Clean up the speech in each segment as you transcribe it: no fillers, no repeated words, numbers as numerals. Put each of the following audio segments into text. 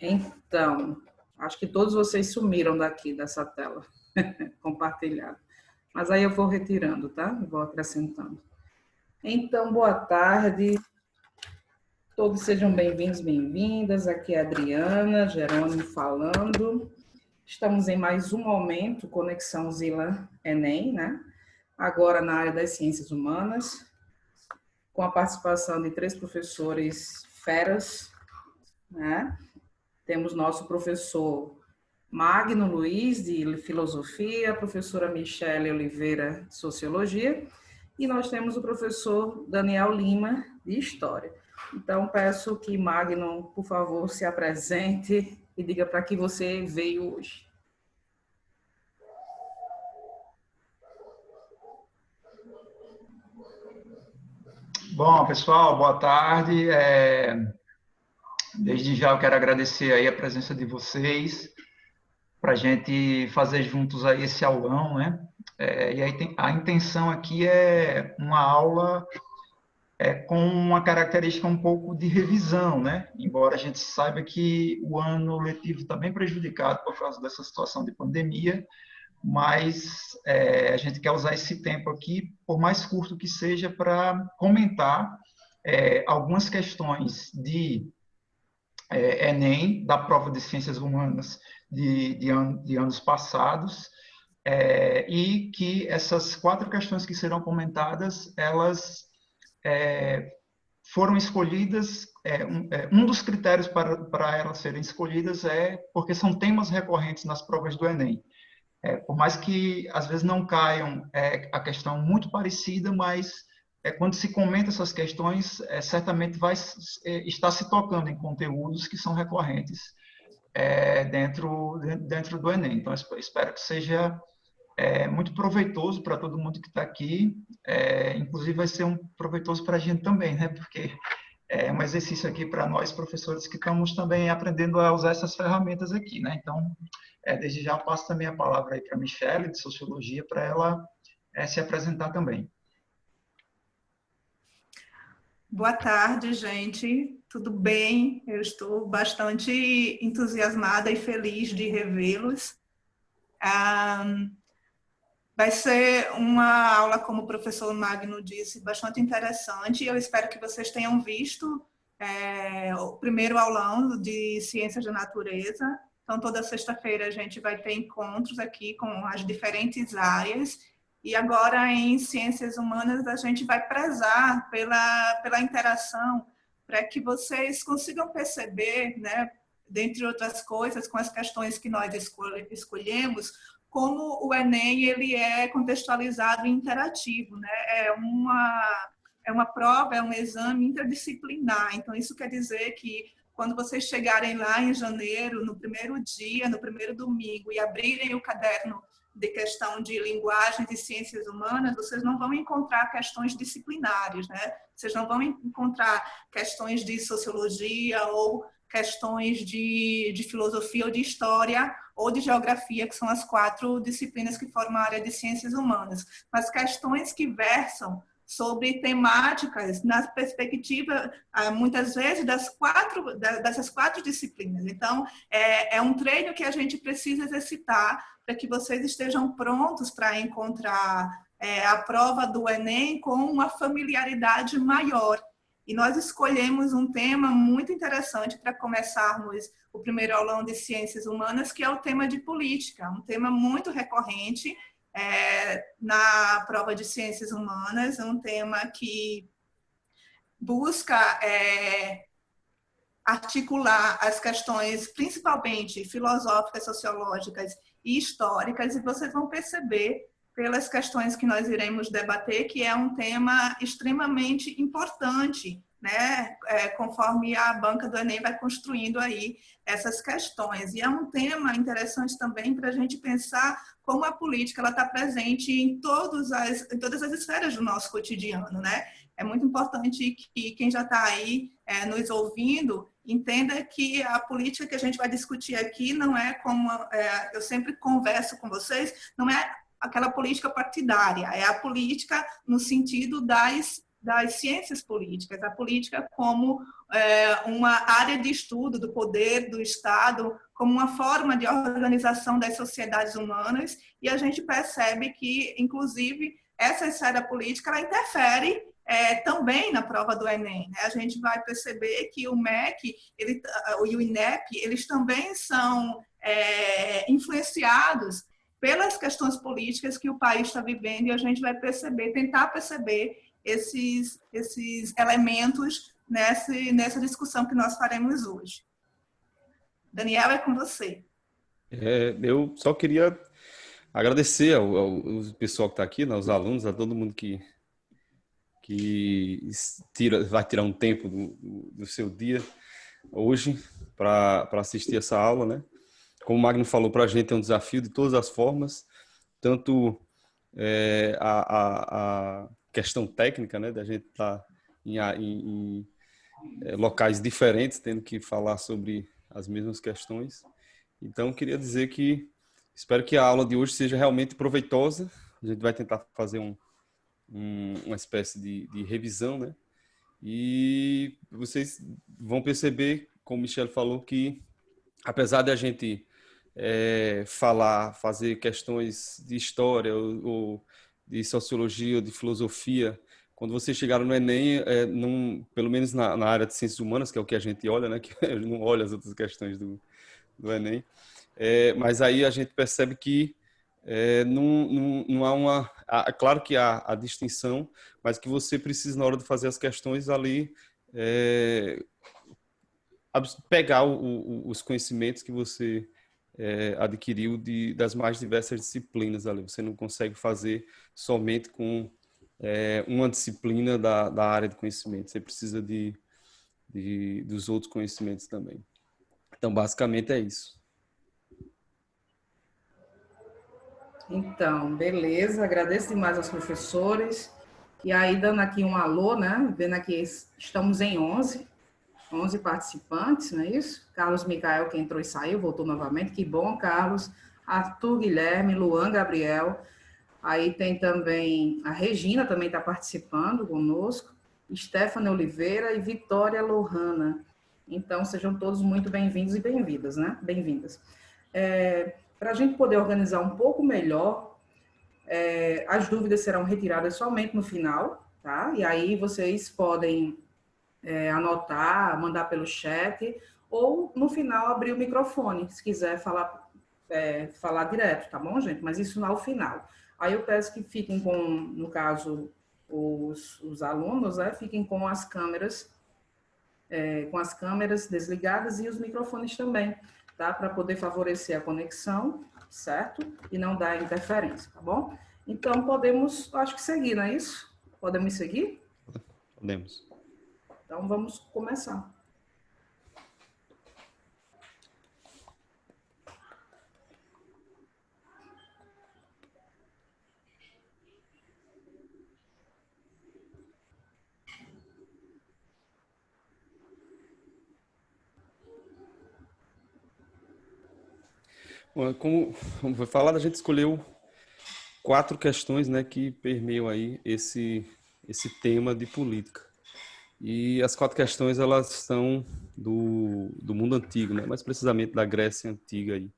Então, acho que todos vocês sumiram daqui, dessa tela compartilhada. Mas aí eu vou retirando, tá? Vou acrescentando. Então, boa tarde. Todos sejam bem-vindos, bem-vindas. Aqui é a Adriana Jerônimo falando. Estamos em mais um momento, Conexão Zila Enem, né? Agora na área das ciências humanas, com a participação de 3 professores feras, né? Temos nosso professor Magno Luiz, de Filosofia, a professora Michele Oliveira, de Sociologia, e nós temos o professor Daniel Lima, de História. Então, peço que Magno, por favor, se apresente e diga para que você veio hoje. Bom, pessoal, boa tarde. Desde já eu quero agradecer aí a presença de vocês para a gente fazer juntos aí esse aulão, né? E aí a intenção aqui é uma aula com uma característica um pouco de revisão, né? Embora a gente saiba que o ano letivo está bem prejudicado por causa dessa situação de pandemia, mas a gente quer usar esse tempo aqui, por mais curto que seja, para comentar algumas questões de Enem, da prova de Ciências Humanas de anos passados, e que essas 4 questões que serão comentadas, elas foram escolhidas, um dos critérios para elas serem escolhidas é porque são temas recorrentes nas provas do Enem. Por mais que às vezes não caiam a questão muito parecida, mas quando se comenta essas questões, certamente vai estar se tocando em conteúdos que são recorrentes dentro do Enem. Então, espero que seja muito proveitoso para todo mundo que está aqui. Inclusive, vai ser proveitoso para a gente também, né? Porque é um exercício aqui para nós, professores, que estamos também aprendendo a usar essas ferramentas aqui, né? Então, desde já eu passo também a palavra aí para a Michele, de Sociologia, para ela se apresentar também. Boa tarde, gente. Tudo bem? Eu estou bastante entusiasmada e feliz de revê-los. Vai ser uma aula, como o professor Magno disse, bastante interessante. Eu espero que vocês tenham visto o primeiro aulão de Ciências da Natureza. Então, toda sexta-feira a gente vai ter encontros aqui com as diferentes áreas. E agora, em Ciências Humanas, a gente vai prezar pela interação, para que vocês consigam perceber, né, dentre outras coisas, com as questões que nós escolhemos, como o Enem ele é contextualizado e interativo, né? É uma prova, é um exame interdisciplinar. Então, isso quer dizer que quando vocês chegarem lá em janeiro, no primeiro dia, no primeiro domingo, e abrirem o caderno de questão de linguagens e ciências humanas, vocês não vão encontrar questões disciplinares, né? Vocês não vão encontrar questões de sociologia ou questões de filosofia ou de história ou de geografia, que são as 4 disciplinas que formam a área de ciências humanas, mas questões que versam sobre temáticas na perspectiva, muitas vezes, dessas 4 disciplinas. Então, é um treino que a gente precisa exercitar para que vocês estejam prontos para encontrar a prova do Enem com uma familiaridade maior. E nós escolhemos um tema muito interessante para começarmos o primeiro aulão de Ciências Humanas, que é o tema de política, um tema muito recorrente na prova de Ciências Humanas, um tema que busca articular as questões, principalmente filosóficas, sociológicas e históricas, e vocês vão perceber pelas questões que nós iremos debater, que é um tema extremamente importante, né? Conforme a banca do Enem vai construindo aí essas questões. E é um tema interessante também para a gente pensar como a política está presente em todas as esferas do nosso cotidiano, né? É muito importante que quem já está aí nos ouvindo entenda que a política que a gente vai discutir aqui não é como eu sempre converso com vocês, não é aquela política partidária, é a política no sentido das ciências políticas, a política como uma área de estudo do poder do Estado, como uma forma de organização das sociedades humanas, e a gente percebe que, inclusive, essa esfera política ela interfere também na prova do Enem. Né? A gente vai perceber que o MEC e o INEP, eles também são influenciados pelas questões políticas que o país está vivendo, e a gente vai tentar perceber esses elementos nessa discussão que nós faremos hoje. Daniel, é com você. Eu só queria agradecer ao pessoal que está aqui, né, aos alunos, a todo mundo que vai tirar um tempo do seu dia hoje para assistir essa aula, né? Como o Magno falou, para a gente é um desafio de todas as formas, tanto a questão técnica, né, da gente estar em locais diferentes, tendo que falar sobre as mesmas questões. Então, queria dizer que espero que a aula de hoje seja realmente proveitosa. A gente vai tentar fazer uma espécie de revisão, né? E vocês vão perceber, como o Michel falou, que apesar de a gente fazer questões de história ou de sociologia ou de filosofia, quando vocês chegaram no Enem, pelo menos na área de ciências humanas, que é o que a gente olha, né? Que não olha as outras questões do Enem, mas aí a gente percebe que não há claro que há a distinção, mas que você precisa, na hora de fazer as questões ali, pegar os conhecimentos que você adquiriu das mais diversas disciplinas ali. Você não consegue fazer somente com uma disciplina da área de conhecimento. Você precisa dos outros conhecimentos também. Então, basicamente é isso. Então, beleza. Agradeço demais aos professores. E aí, dando aqui um alô, né? Vendo aqui, estamos em 11 participantes, não é isso? Carlos Micael, que entrou e saiu, voltou novamente. Que bom, Carlos. Arthur Guilherme, Luan Gabriel. Aí tem também a Regina, também está participando conosco. Stephanie Oliveira e Vitória Lohana. Então, sejam todos muito bem-vindos e bem-vindas, né? Bem-vindas. Para a gente poder organizar um pouco melhor, as dúvidas serão retiradas somente no final, tá? E aí vocês podem anotar, mandar pelo chat, ou no final abrir o microfone, se quiser falar direto, tá bom, gente? Mas isso ao final. Aí eu peço que fiquem no caso, os alunos, fiquem com as câmeras desligadas e os microfones também, tá? Para poder favorecer a conexão, certo? E não dar interferência, tá bom? Então, podemos, acho que seguir, não é isso? Podemos seguir? Podemos. Então, vamos começar. Como foi falado, a gente escolheu 4 questões, né, que permeiam aí esse tema de política. E as 4 questões, elas são do mundo antigo, né, mais precisamente da Grécia Antiga. Aí.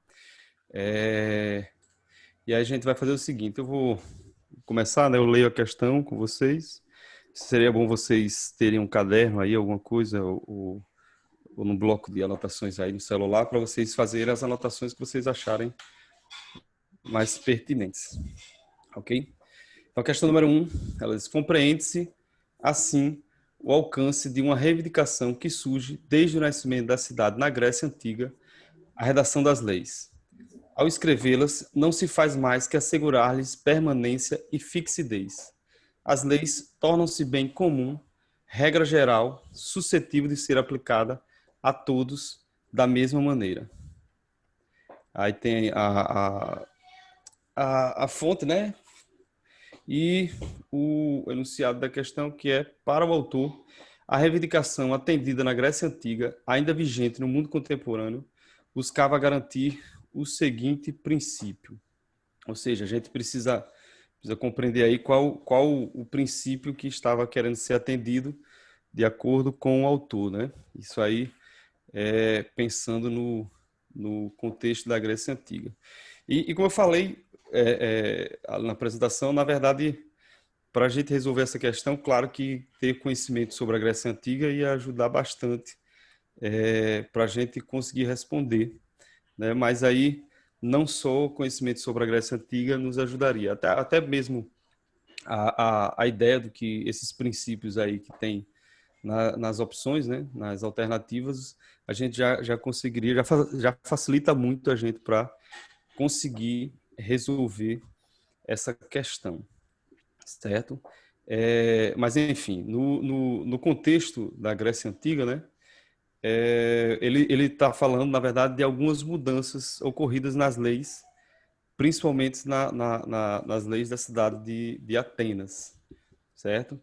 E aí a gente vai fazer o seguinte, eu vou começar, né, eu leio a questão com vocês. Seria bom vocês terem um caderno aí, alguma coisa, ou no bloco de anotações aí no celular, para vocês fazerem as anotações que vocês acharem mais pertinentes. Ok? Então, a questão número 1, ela diz, compreende-se, assim, o alcance de uma reivindicação que surge desde o nascimento da cidade na Grécia Antiga, a redação das leis. Ao escrevê-las, não se faz mais que assegurar-lhes permanência e fixidez. As leis tornam-se bem comum, regra geral, suscetível de ser aplicada a todos da mesma maneira. Aí tem a fonte, né? E o enunciado da questão, que é, para o autor, a reivindicação atendida na Grécia Antiga, ainda vigente no mundo contemporâneo, buscava garantir o seguinte princípio. Ou seja, a gente precisa precisa compreender aí qual o princípio que estava querendo ser atendido de acordo com o autor, né? Isso aí pensando no contexto da Grécia Antiga. E como eu falei na apresentação, na verdade, para a gente resolver essa questão, claro que ter conhecimento sobre a Grécia Antiga ia ajudar bastante para a gente conseguir responder, né? Mas aí não só o conhecimento sobre a Grécia Antiga nos ajudaria, até mesmo a ideia do que esses princípios aí que tem nas opções, né, nas alternativas, a gente já conseguiria, já facilita muito a gente para conseguir resolver essa questão, certo? Mas, enfim, no contexto da Grécia Antiga, né, ele está falando, na verdade, de algumas mudanças ocorridas nas leis, principalmente nas leis da cidade de Atenas, certo?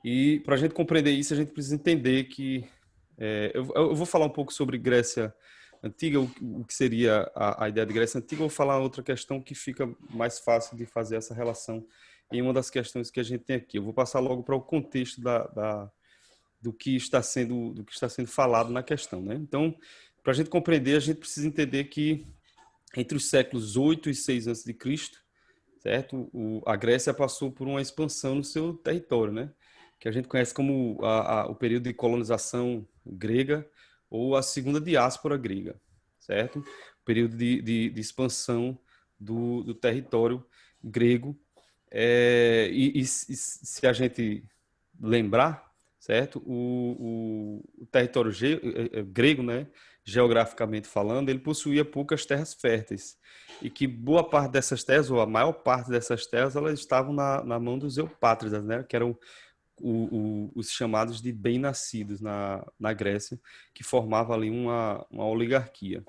E para a gente compreender isso, a gente precisa entender que eu vou falar um pouco sobre Grécia Antiga, o que seria a ideia de Grécia Antiga. Eu vou falar outra questão que fica mais fácil de fazer essa relação em uma das questões que a gente tem aqui. Eu vou passar logo para o contexto do que está sendo falado na questão, né? Então, para a gente compreender, a gente precisa entender que entre os séculos 8 e 6 a.C., certo? A Grécia passou por uma expansão no seu território, né? Que a gente conhece como o período de colonização grega ou a segunda diáspora grega, certo? O período de expansão do território grego. E se a gente lembrar, certo? O território grego, né? Geograficamente falando, ele possuía poucas terras férteis e que boa parte dessas terras, ou a maior parte dessas terras, elas estavam na mão dos eupátridas, né? Que eram os chamados de bem-nascidos na Grécia, que formava ali uma oligarquia.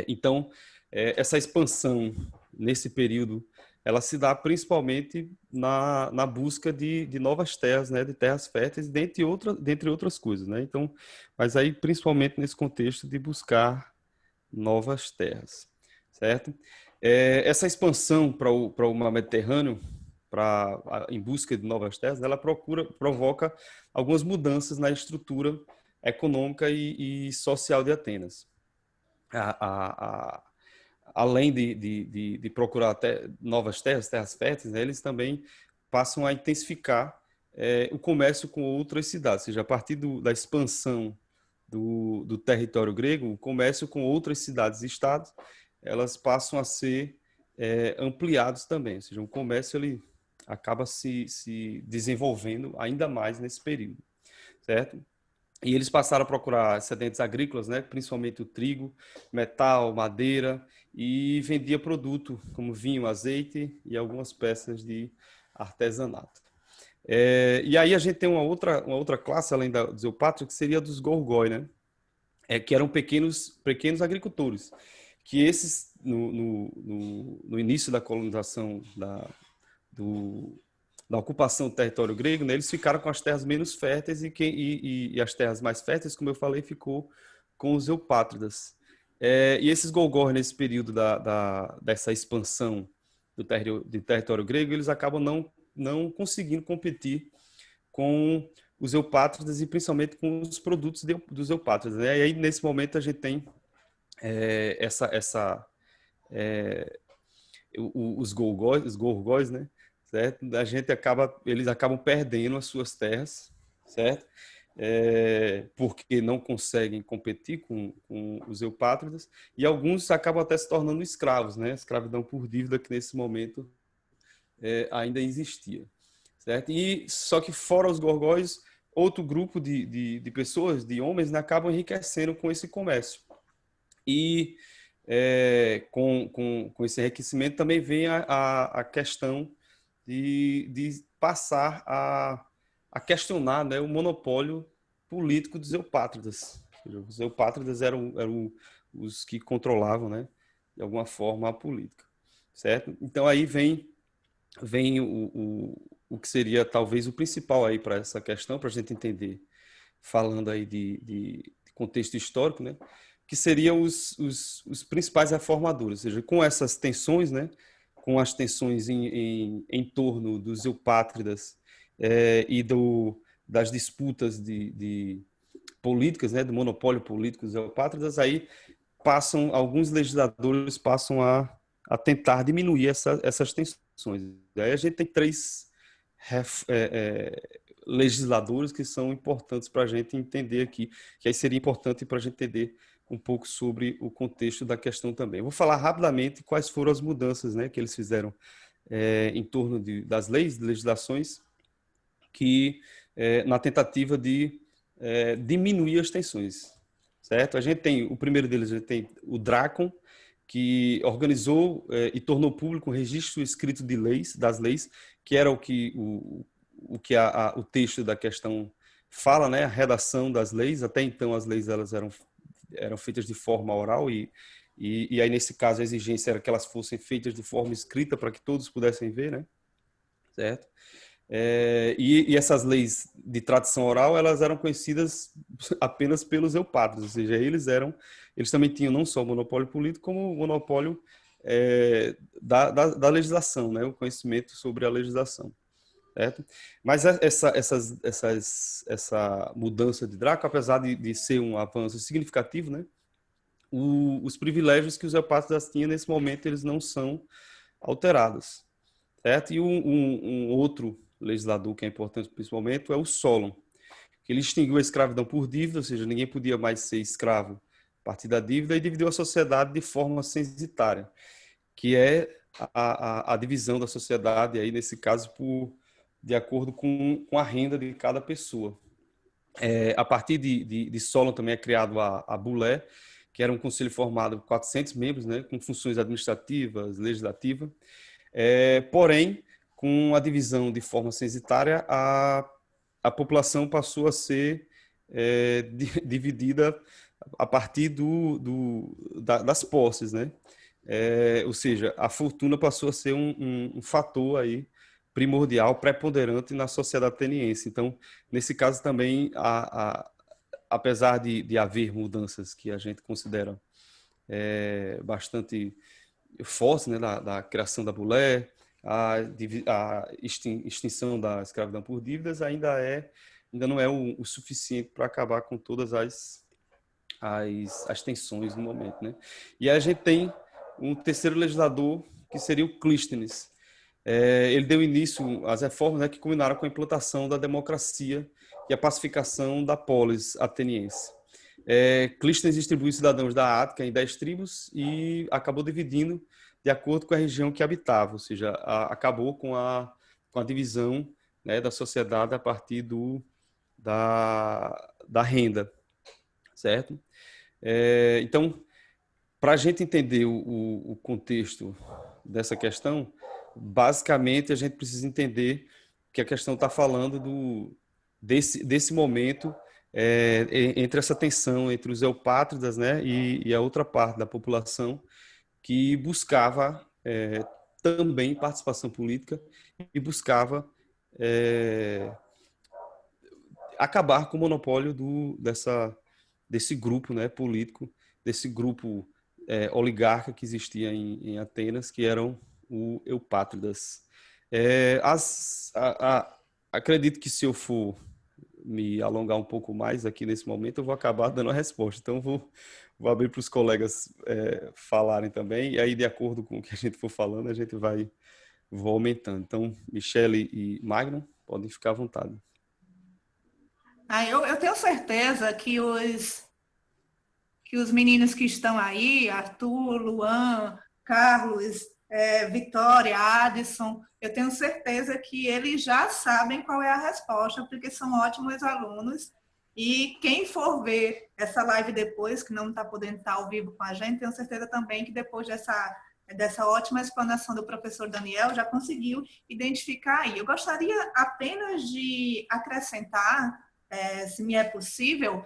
Então, essa expansão nesse período, ela se dá principalmente na busca de novas terras, né, de terras férteis, dentre outras coisas, né? Então, mas aí principalmente nesse contexto de buscar novas terras, certo? Essa expansão para o mar Mediterrâneo, em busca de novas terras, ela provoca algumas mudanças na estrutura econômica e social de Atenas. Além de procurar novas terras férteis, né, eles também passam a intensificar o comércio com outras cidades, ou seja, a partir da expansão do território grego, o comércio com outras cidades e estados, elas passam a ser ampliados também, ou seja, o comércio ele acaba se desenvolvendo ainda mais nesse período, certo? E eles passaram a procurar excedentes agrícolas, né, principalmente o trigo, metal, madeira, e vendia produto como vinho, azeite e algumas peças de artesanato. E aí a gente tem uma outra classe, além dos eupátridas, que seria dos gorgói, né? Que eram pequenos agricultores, que esses, no início da colonização da ocupação do território grego, né, eles ficaram com as terras menos férteis e as terras mais férteis, como eu falei, ficou com os eupátridas. E esses gorgóis, nesse período dessa expansão do território grego, eles acabam não conseguindo competir com os eupátridas e principalmente com os produtos dos eupátridas, né? E aí, nesse momento, a gente tem os gorgóis, né? Certo? Eles acabam perdendo as suas terras, certo? Porque não conseguem competir com os eupátridas, e alguns acabam até se tornando escravos, né? Escravidão por dívida, que nesse momento ainda existia, certo? E só que fora os gorgóis, outro grupo de pessoas, de homens, né, acabam enriquecendo com esse comércio. E com esse enriquecimento também vem a questão de passar a questionar, né, o monopólio político dos eupátridas. Os eupátridas eram os que controlavam, né, de alguma forma a política, certo? Então aí vem o que seria talvez o principal aí para essa questão, para a gente entender, falando aí de contexto histórico, né, que seriam os principais reformadores, ou seja, com essas tensões, né, com as tensões em torno dos eupátridas e das disputas de políticas, né, do monopólio político dos eupátridas, aí alguns legisladores passam a tentar diminuir essas tensões. Aí a gente tem 3 legisladores que são importantes para a gente entender aqui, que aí seria importante para a gente entender um pouco sobre o contexto da questão também. Eu vou falar rapidamente quais foram as mudanças, né, que eles fizeram em torno das leis, legislações, que na tentativa de diminuir as tensões, certo? O primeiro deles, a gente tem o DRACON, que organizou e tornou público um registro escrito das leis, que era o que o texto da questão fala, né? A redação das leis. Até então as leis elas eram feitas de forma oral e aí nesse caso a exigência era que elas fossem feitas de forma escrita para que todos pudessem ver, né? Certo? E essas leis de tradição oral elas eram conhecidas apenas pelos eupátridas, ou seja, eles também tinham não só o monopólio político como o monopólio da legislação, né? O conhecimento sobre a legislação, certo? Mas essa mudança de Draco, apesar de ser um avanço significativo, né? Os privilégios que os eupátridas tinham nesse momento eles não são alterados, certo? E um outro legislador que é importante nesse momento é o Solon, que ele extinguiu a escravidão por dívida, ou seja, ninguém podia mais ser escravo a partir da dívida, e dividiu a sociedade de forma censitária, que é a divisão da sociedade, aí nesse caso, de acordo com a renda de cada pessoa. A partir de Solon também é criado a Bulé, que era um conselho formado por 400 membros, né, com funções administrativas, legislativas, porém, com a divisão de forma censitária, a população passou a ser dividida a partir das posses, né? Ou seja, a fortuna passou a ser um fator aí primordial, preponderante na sociedade ateniense. Então, nesse caso também, apesar de haver mudanças que a gente considera bastante fortes, né, da criação da Bulé, a extinção da escravidão por dívidas ainda não é o suficiente para acabar com todas as tensões no momento, né? E aí a gente tem um terceiro legislador que seria o Clístenes. Ele deu início às reformas, né, que culminaram com a implantação da democracia e a pacificação da polis ateniense. Clístenes distribuiu os cidadãos da Ática em 10 tribos e acabou dividindo de acordo com a região que habitava, ou seja, acabou com a divisão, né, da sociedade a partir da renda, certo? Então, para a gente entender o contexto dessa questão, basicamente a gente precisa entender que a questão está falando desse momento entre essa tensão entre os eupátridas, né, e a outra parte da população que buscava também participação política e buscava acabar com o monopólio desse grupo, né, político, desse grupo oligarca que existia em Atenas, que eram o eupátridas. Acredito que se eu for me alongar um pouco mais aqui nesse momento, eu vou acabar dando a resposta. Então, vou abrir para os colegas falarem também, e aí, de acordo com o que a gente for falando, a gente vou aumentando. Então, Michele e Magno, podem ficar à vontade. Eu tenho certeza que os meninos que estão aí, Arthur, Luan, Carlos, Vitória, Adson, eu tenho certeza que eles já sabem qual é a resposta, porque são ótimos alunos. E quem for ver essa live depois, que não está podendo estar ao vivo com a gente, tenho certeza também que depois dessa ótima explanação do professor Daniel, já conseguiu identificar aí. Eu gostaria apenas de acrescentar, se me é possível,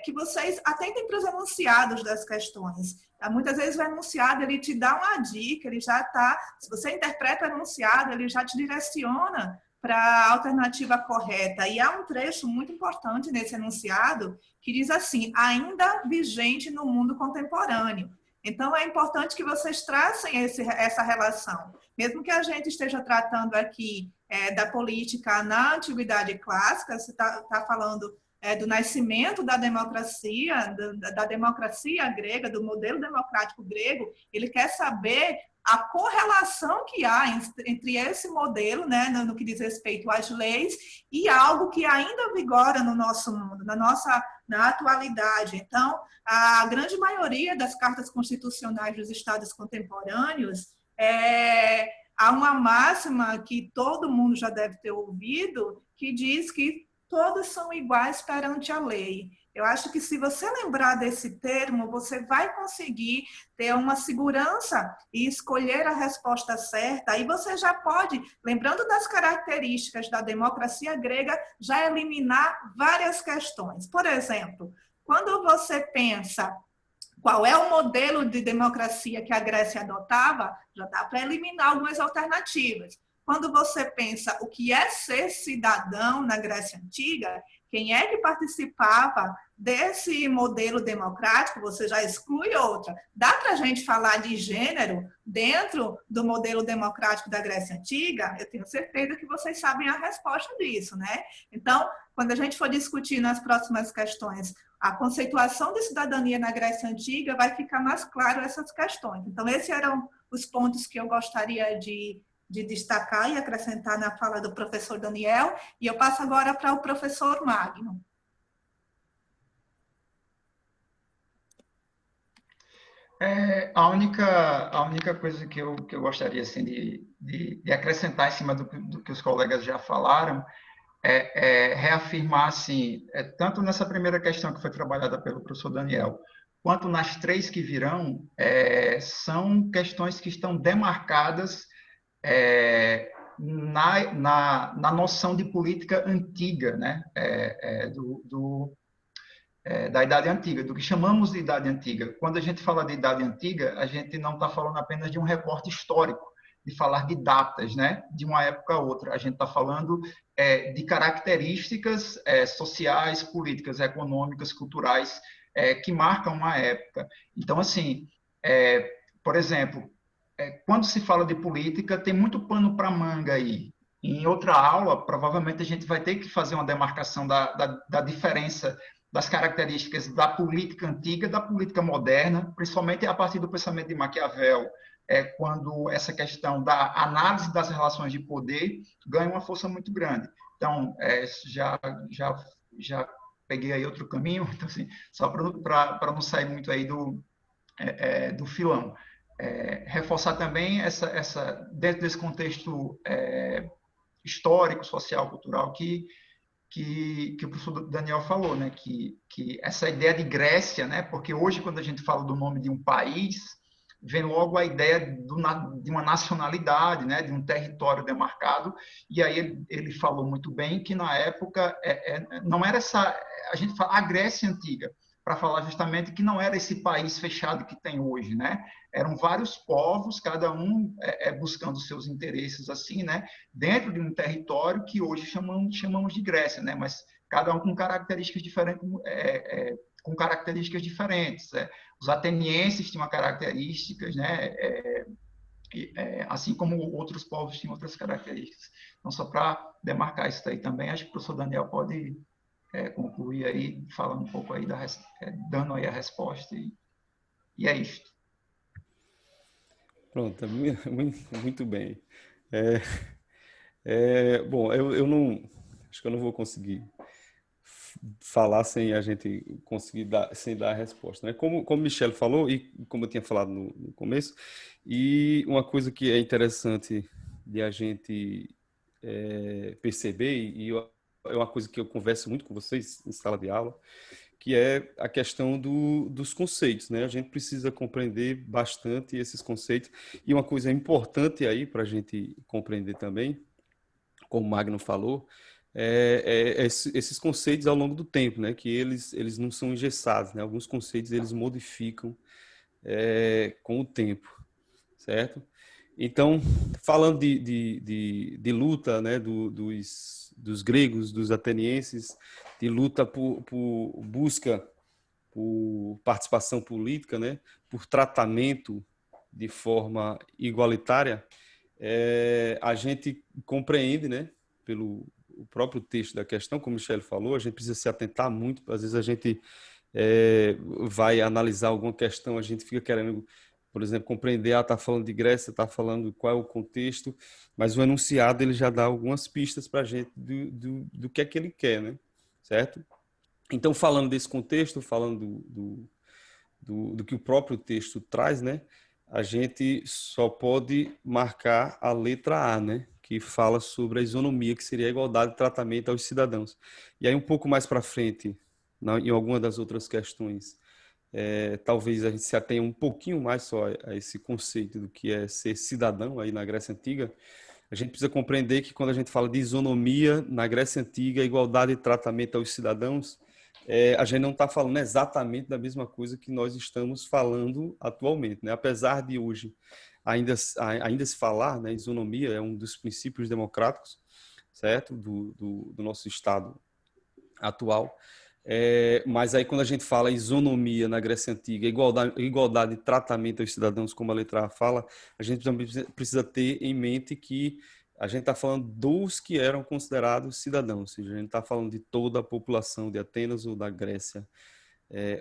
que vocês atentem para os enunciados das questões. Muitas vezes o enunciado ele te dá uma dica, ele já está, se você interpreta o enunciado, ele já te direciona para a alternativa correta. E há um trecho muito importante nesse enunciado que diz assim: ainda vigente no mundo contemporâneo. Então, é importante que vocês tracem essa relação. Mesmo que a gente esteja tratando aqui da política na Antiguidade Clássica, você está falando do nascimento da democracia grega, do modelo democrático grego, ele quer saber a correlação que há entre esse modelo, né, no que diz respeito às leis, e algo que ainda vigora no nosso mundo, na atualidade. Então, a grande maioria das cartas constitucionais dos estados contemporâneos, há uma máxima que todo mundo já deve ter ouvido, que diz que todos são iguais perante a lei. Eu acho que se você lembrar desse termo, você vai conseguir ter uma segurança e escolher a resposta certa. Aí você já pode, lembrando das características da democracia grega, já eliminar várias questões. Por exemplo, quando você pensa qual é o modelo de democracia que a Grécia adotava, já dá para eliminar algumas alternativas. Quando você pensa o que é ser cidadão na Grécia Antiga, quem é que participava desse modelo democrático, você já exclui outra. Dá para a gente falar de gênero dentro do modelo democrático da Grécia Antiga? Eu tenho certeza que vocês sabem a resposta disso, né? Então, quando a gente for discutir nas próximas questões a conceituação de cidadania na Grécia Antiga, vai ficar mais claro essas questões. Então, esses eram os pontos que eu gostaria de destacar e acrescentar na fala do professor Daniel, e eu passo agora para o professor Magno. A única coisa que eu gostaria assim, de acrescentar em cima do que os colegas já falaram é reafirmar, assim, tanto nessa primeira questão que foi trabalhada pelo professor Daniel, quanto nas três que virão, são questões que estão demarcadas na noção de política antiga, né? Da Idade Antiga, do que chamamos de Idade Antiga. Quando a gente fala de Idade Antiga, a gente não está falando apenas de um recorte histórico, de falar de datas, né? De uma época a outra. A gente está falando de características sociais, políticas, econômicas, culturais, que marcam uma época. Então, assim, por exemplo, quando se fala de política, tem muito pano para manga aí. Em outra aula, provavelmente a gente vai ter que fazer uma demarcação da diferença das características da política antiga e da política moderna, principalmente a partir do pensamento de Maquiavel, quando essa questão da análise das relações de poder ganha uma força muito grande. Então, já peguei aí outro caminho, então, assim, só para não sair muito aí do filão. Reforçar também dentro desse contexto histórico, social, cultural que o professor Daniel falou, né? Que essa ideia de Grécia, né? Porque hoje, quando a gente fala do nome de um país, vem logo a ideia de uma nacionalidade, né? De um território demarcado, e aí ele falou muito bem que na época não era a gente fala a Grécia Antiga, para falar justamente que não era esse país fechado que tem hoje, né? Eram vários povos, cada um buscando seus interesses, assim, né? Dentro de um território que hoje chamamos de Grécia, né? Mas cada um com características diferentes. Os atenienses tinham características, né? Assim como outros povos tinham outras características. Então, só para demarcar isso aí também, acho que o professor Daniel pode concluir aí, falando um pouco aí, dando aí a resposta, e é isto. Pronto, muito bem. Bom, eu não, acho que eu não vou conseguir falar sem a gente conseguir sem dar a resposta, né? Como Michele falou e como eu tinha falado no começo, e uma coisa que é interessante de a gente perceber, e é uma coisa que eu converso muito com vocês em sala de aula, que é a questão dos conceitos, né? A gente precisa compreender bastante esses conceitos, e uma coisa importante aí para a gente compreender também, como o Magno falou, esses conceitos ao longo do tempo, né? Que eles não são engessados, né? Alguns conceitos eles modificam com o tempo, certo? Então, falando de luta, né? Dos gregos, dos atenienses, de luta por busca por participação política, né, por tratamento de forma igualitária, a gente compreende, né, pelo o próprio texto da questão, como o Michele falou, a gente precisa se atentar muito, às vezes a gente vai analisar alguma questão, a gente fica querendo, por exemplo, compreender, está falando de Grécia, está falando qual é o contexto, mas o enunciado ele já dá algumas pistas para a gente do que é que ele quer, né? Certo? Então, falando desse contexto, falando do que o próprio texto traz, né? A gente só pode marcar a letra A, né? Que fala sobre a isonomia, que seria a igualdade de tratamento aos cidadãos. E aí, um pouco mais para frente, em alguma das outras questões, talvez a gente se atenha um pouquinho mais só a esse conceito do que é ser cidadão aí na Grécia Antiga. A gente precisa compreender que quando a gente fala de isonomia na Grécia Antiga, igualdade de tratamento aos cidadãos, a gente não está falando exatamente da mesma coisa que nós estamos falando atualmente, né? Apesar de hoje ainda se falar, né, isonomia é um dos princípios democráticos, certo, do nosso Estado atual. Mas aí quando a gente fala isonomia na Grécia Antiga, igualdade de tratamento aos cidadãos, como a letra A fala, a gente também precisa ter em mente que a gente está falando dos que eram considerados cidadãos, ou seja, a gente está falando de toda a população de Atenas ou da Grécia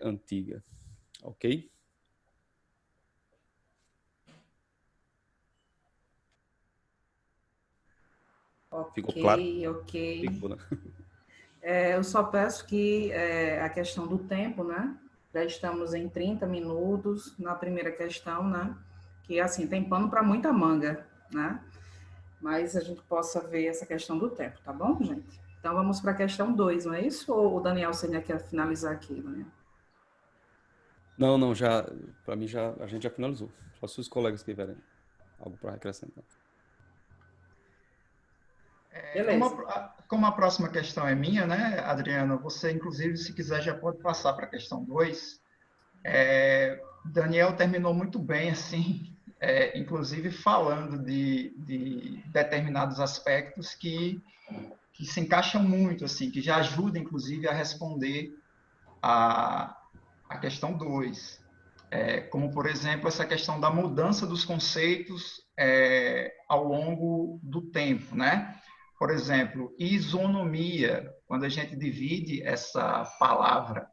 antiga. Ok? Ficou claro? Ok. Ficou, né? Eu só peço que a questão do tempo, né? Já estamos em 30 minutos na primeira questão, né? Que, assim, tem pano para muita manga, né? Mas a gente possa ver essa questão do tempo, tá bom, gente? Então, vamos para a questão 2, não é isso? Ou o Daniel, você ainda quer finalizar aqui, Daniel? Não, já, para mim, a gente já finalizou. Só se os colegas tiverem algo para acrescentar. Beleza. Como a próxima questão é minha, né, Adriana? Você, inclusive, se quiser, já pode passar para a questão 2. Daniel terminou muito bem, assim, inclusive falando de determinados aspectos que se encaixam muito, assim, que já ajudam, inclusive, a responder a questão 2. Como, por exemplo, essa questão da mudança dos conceitos ao longo do tempo, né? Por exemplo, isonomia, quando a gente divide essa palavra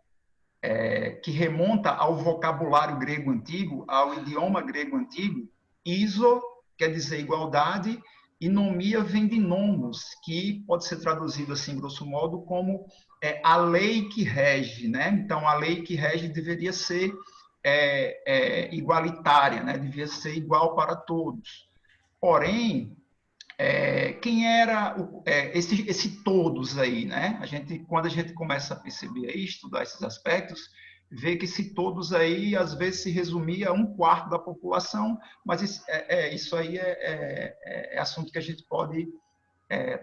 que remonta ao vocabulário grego antigo, ao idioma grego antigo, iso quer dizer igualdade, e nomia vem de nomos, que pode ser traduzido assim, grosso modo, como a lei que rege, né? Então, a lei que rege deveria ser igualitária, né? Devia ser igual para todos. Porém, quem era esse todos aí, né? Quando a gente começa a perceber e estudar esses aspectos, vê que esse todos aí às vezes se resumia a 1/4 da população, mas isso aí é assunto que a gente pode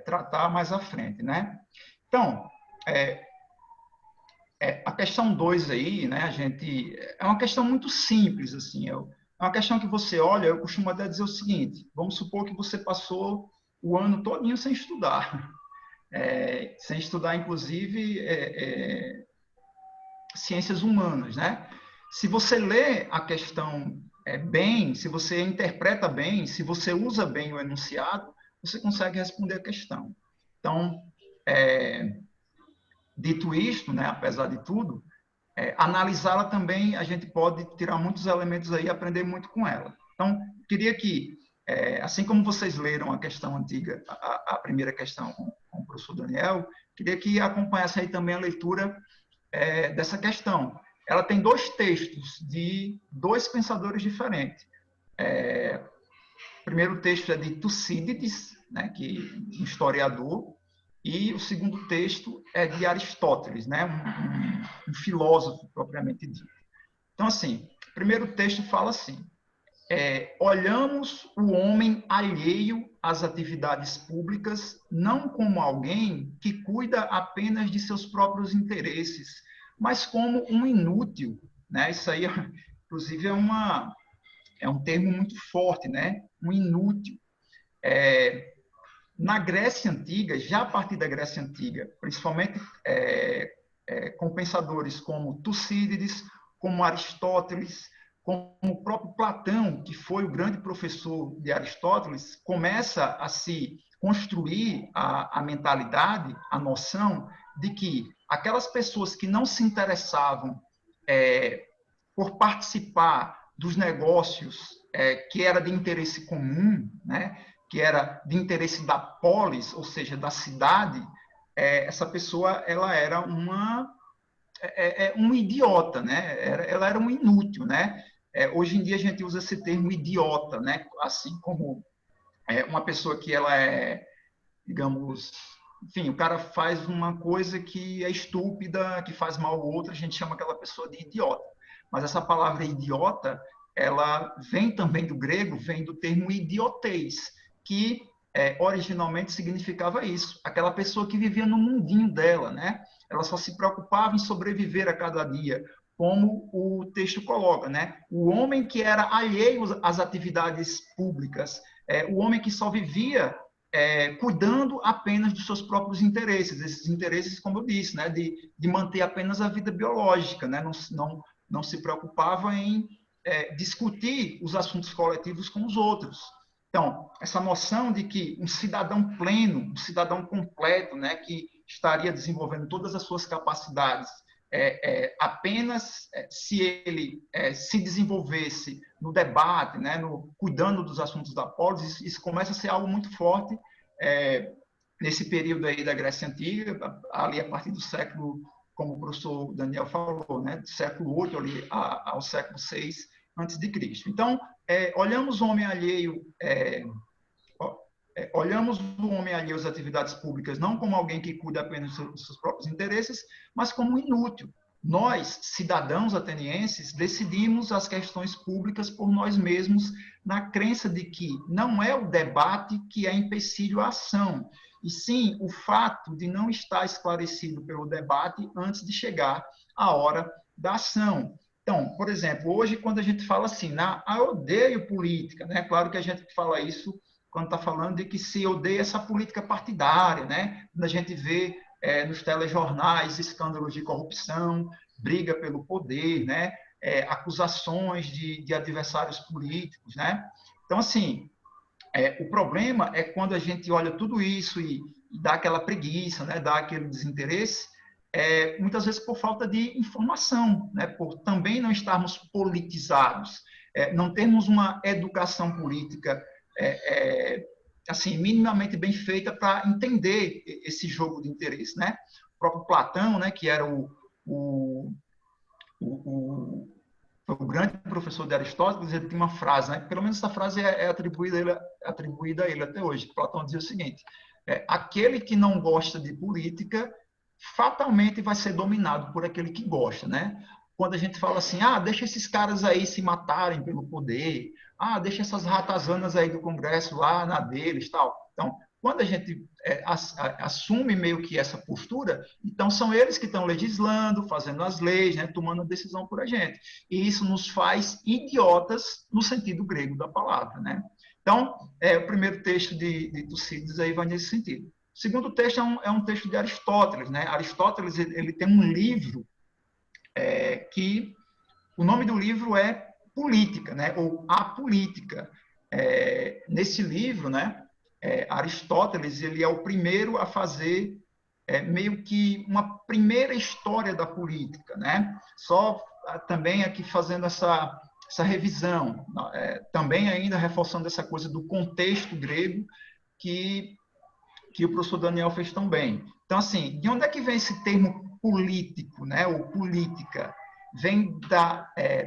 tratar mais à frente, né? Então, a questão 2 aí, né? É uma questão muito simples, assim. É uma questão que você olha, eu costumo até dizer o seguinte: vamos supor que você passou o ano todinho sem estudar, inclusive, ciências humanas, né? Se você lê a questão bem, se você interpreta bem, se você usa bem o enunciado, você consegue responder a questão. Então, dito isto, né, apesar de tudo, analisá-la também, a gente pode tirar muitos elementos aí e aprender muito com ela. Então, queria que, assim como vocês leram a questão antiga, a primeira questão com o professor Daniel, queria que acompanhasse aí também a leitura dessa questão. Ela tem 2 textos de 2 pensadores diferentes. O primeiro texto é de Tucídides, né, um historiador, e o segundo texto é de Aristóteles, né, um filósofo propriamente dito. Então, assim, o primeiro texto fala assim: olhamos o homem alheio às atividades públicas não como alguém que cuida apenas de seus próprios interesses, mas como um inútil, né? Isso aí, inclusive, é um termo muito forte, né? Um inútil. Na Grécia Antiga, já a partir da Grécia Antiga, principalmente com pensadores como Tucídides, como Aristóteles, como o próprio Platão, que foi o grande professor de Aristóteles, começa a se construir a mentalidade, a noção de que aquelas pessoas que não se interessavam por participar dos negócios que era de interesse comum, né, que era de interesse da polis, ou seja, da cidade, essa pessoa ela era um idiota, né? Ela era um inútil, né? Hoje em dia a gente usa esse termo idiota, né? Assim como uma pessoa que ela digamos, enfim, o cara faz uma coisa que é estúpida, que faz mal ao outro, a gente chama aquela pessoa de idiota. Mas essa palavra idiota, ela vem também do grego, vem do termo idiotez, que originalmente significava isso, aquela pessoa que vivia no mundinho dela, né? Ela só se preocupava em sobreviver a cada dia, como o texto coloca, né? O homem que era alheio às atividades públicas, o homem que só vivia cuidando apenas dos seus próprios interesses, esses interesses, como eu disse, né? De manter apenas a vida biológica, né? Não se preocupava em discutir os assuntos coletivos com os outros. Então, essa noção de que um cidadão pleno, um cidadão completo, né, que estaria desenvolvendo todas as suas capacidades, apenas se ele se desenvolvesse no debate, né, cuidando dos assuntos da polis, isso começa a ser algo muito forte nesse período aí da Grécia Antiga, ali a partir do século, como o professor Daniel falou, né, do século 8 ali ao século 6 antes de Cristo. Então, olhamos o homem alheio às atividades públicas não como alguém que cuida apenas dos seus próprios interesses, mas como um inútil. Nós, cidadãos atenienses, decidimos as questões públicas por nós mesmos, na crença de que não é o debate que é empecilho à ação, e sim o fato de não estar esclarecido pelo debate antes de chegar a hora da ação. Então, por exemplo, hoje, quando a gente fala assim, eu odeio política, né? Claro que a gente fala isso quando está falando de que se odeia essa política partidária, né? Quando a gente vê nos telejornais escândalos de corrupção, briga pelo poder, né? Acusações de adversários políticos, né? Então, assim, o problema é quando a gente olha tudo isso e dá aquela preguiça, né? Dá aquele desinteresse, muitas vezes por falta de informação, né? Por também não estarmos politizados, não termos uma educação política assim, minimamente bem feita para entender esse jogo de interesse, né? O próprio Platão, né, que era o grande professor de Aristóteles, ele tem uma frase, né? Pelo menos essa frase é atribuída a ele até hoje. Platão dizia o seguinte: aquele que não gosta de política fatalmente vai ser dominado por aquele que gosta, né? Quando a gente fala assim, deixa esses caras aí se matarem pelo poder, deixa essas ratazanas aí do Congresso lá na deles, tal. Então, quando a gente assume meio que essa postura, então são eles que estão legislando, fazendo as leis, né, tomando a decisão por a gente. E isso nos faz idiotas no sentido grego da palavra, né? Então, o primeiro texto de Tucídides aí vai nesse sentido. O segundo texto é um texto de Aristóteles, né? Aristóteles ele tem um livro que o nome do livro é Política, né? Ou A Política. Nesse livro, né? Aristóteles ele é o primeiro a fazer meio que uma primeira história da política, né? Só também aqui fazendo essa revisão, também ainda reforçando essa coisa do contexto grego que o professor Daniel fez tão bem. Então, assim, de onde é que vem esse termo político, né? Ou política? Vem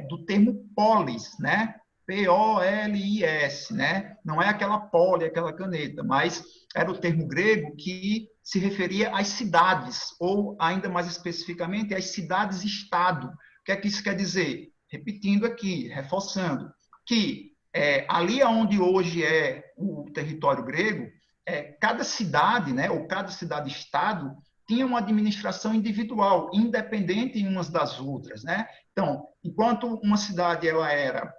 do termo polis, né? P-O-L-I-S, né? Não é aquela poli, aquela caneta, mas era o termo grego que se referia às cidades, ou ainda mais especificamente, às cidades-estado. O que é que isso quer dizer? Repetindo aqui, reforçando, que ali onde hoje é o território grego, cada cidade, né, ou cada cidade-estado, tinha uma administração individual, independente umas das outras, né? Então, enquanto uma cidade ela era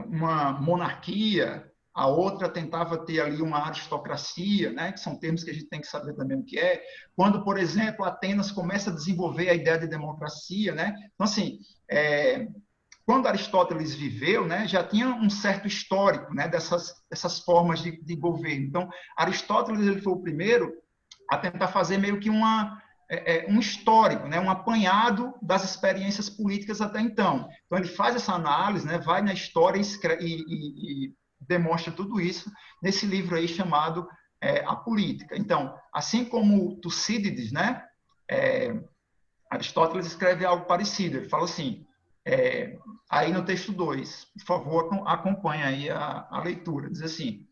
uma monarquia, a outra tentava ter ali uma aristocracia, né, que são termos que a gente tem que saber também o que é. Quando, por exemplo, Atenas começa a desenvolver a ideia de democracia, né? Então, assim, quando Aristóteles viveu, né, já tinha um certo histórico, né, dessas formas de governo. Então, Aristóteles ele foi o primeiro a tentar fazer meio que um histórico, né, um apanhado das experiências políticas até então. Então, ele faz essa análise, né, vai na história e demonstra tudo isso nesse livro aí chamado A Política. Então, assim como Tucídides, né, Aristóteles escreve algo parecido. Ele fala assim, aí no texto 2, por favor, acompanhe aí a leitura. Diz assim,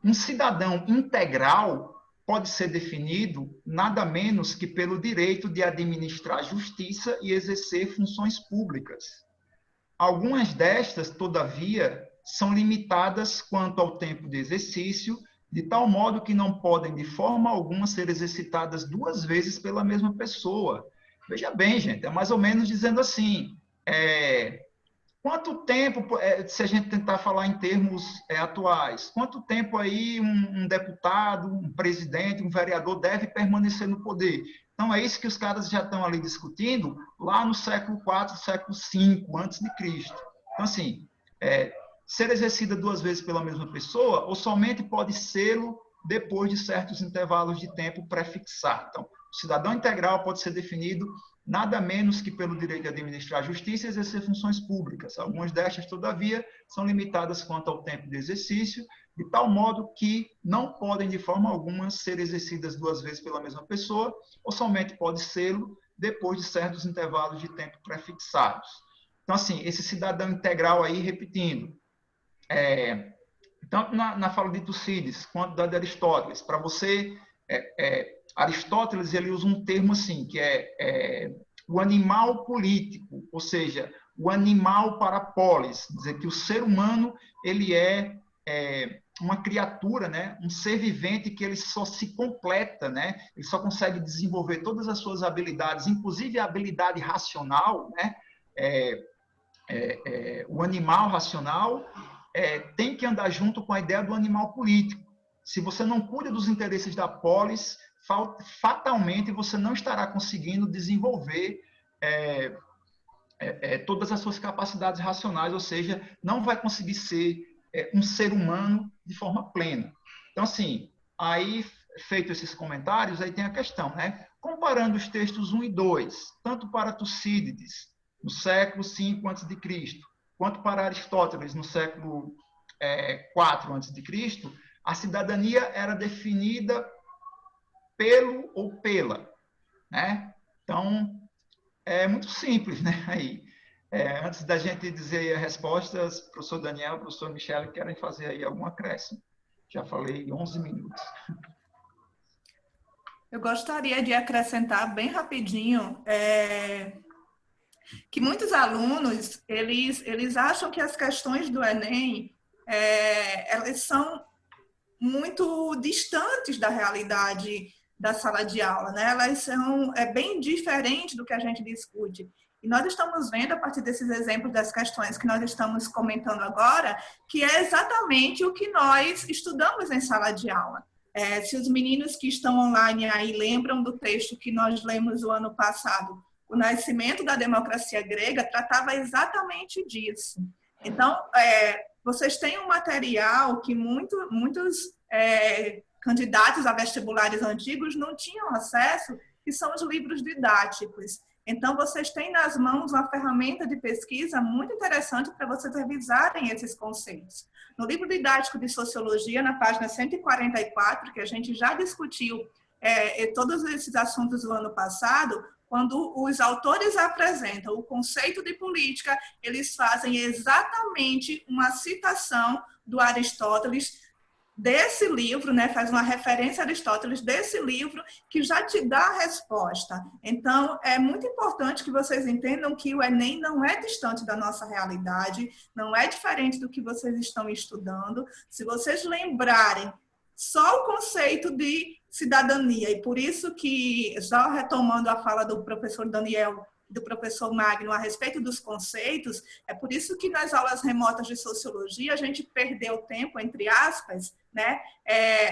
um cidadão integral pode ser definido nada menos que pelo direito de administrar justiça e exercer funções públicas. Algumas destas, todavia, são limitadas quanto ao tempo de exercício, de tal modo que não podem, de forma alguma, ser exercitadas 2 vezes pela mesma pessoa. Veja bem, gente, é mais ou menos dizendo assim, quanto tempo, se a gente tentar falar em termos atuais, quanto tempo aí um deputado, um presidente, um vereador deve permanecer no poder? Então, é isso que os caras já estão ali discutindo lá no século IV, século V, antes de Cristo. Então, assim, ser exercida 2 vezes pela mesma pessoa ou somente pode ser-lo depois de certos intervalos de tempo prefixados. Então, o cidadão integral pode ser definido nada menos que pelo direito de administrar a justiça e exercer funções públicas. Algumas destas, todavia, são limitadas quanto ao tempo de exercício, de tal modo que não podem, de forma alguma, ser exercidas 2 vezes pela mesma pessoa, ou somente pode ser-lo depois de certos intervalos de tempo prefixados. Então, assim, esse cidadão integral aí, repetindo, tanto na fala de Tucídides quanto da de Aristóteles, para você, Aristóteles ele usa um termo assim, que é o animal político, ou seja, o animal para a polis, dizer que o ser humano ele é uma criatura, né, um ser vivente que ele só se completa, né, ele só consegue desenvolver todas as suas habilidades, inclusive a habilidade racional, né, o animal racional tem que andar junto com a ideia do animal político. Se você não cuida dos interesses da polis, fatalmente você não estará conseguindo desenvolver todas as suas capacidades racionais, ou seja, não vai conseguir ser um ser humano de forma plena. Então, assim, aí, feito esses comentários, aí tem a questão, né? Comparando os textos 1 e 2, tanto para Tucídides, no século V a.C., quanto para Aristóteles, no século IV a.C., a cidadania era definida pelo ou pela, né? Então, é muito simples, né? Aí, antes da gente dizer aí as respostas, professor Daniel, professor Michele, querem fazer aí algum acréscimo? Já falei 11 minutos. Eu gostaria de acrescentar bem rapidinho que muitos alunos, eles acham que as questões do Enem, elas são muito distantes da realidade da sala de aula, né? Elas são bem diferentes do que a gente discute. E nós estamos vendo, a partir desses exemplos das questões que nós estamos comentando agora, que é exatamente o que nós estudamos em sala de aula. Se os meninos que estão online aí lembram do texto que nós lemos o ano passado, o nascimento da democracia grega tratava exatamente disso. Então, vocês têm um material que muitos candidatos a vestibulares antigos não tinham acesso, que são os livros didáticos. Então, vocês têm nas mãos uma ferramenta de pesquisa muito interessante para vocês revisarem esses conceitos. No livro didático de Sociologia, na página 144, que a gente já discutiu todos esses assuntos do ano passado, quando os autores apresentam o conceito de política, eles fazem exatamente uma citação do Aristóteles, desse livro, né, faz uma referência a Aristóteles desse livro que já te dá a resposta. Então, é muito importante que vocês entendam que o Enem não é distante da nossa realidade, não é diferente do que vocês estão estudando. Se vocês lembrarem só o conceito de cidadania, e por isso que, já retomando a fala do professor Daniel, do professor Magno a respeito dos conceitos. É por isso que nas aulas remotas de sociologia a gente perdeu tempo, entre aspas, né,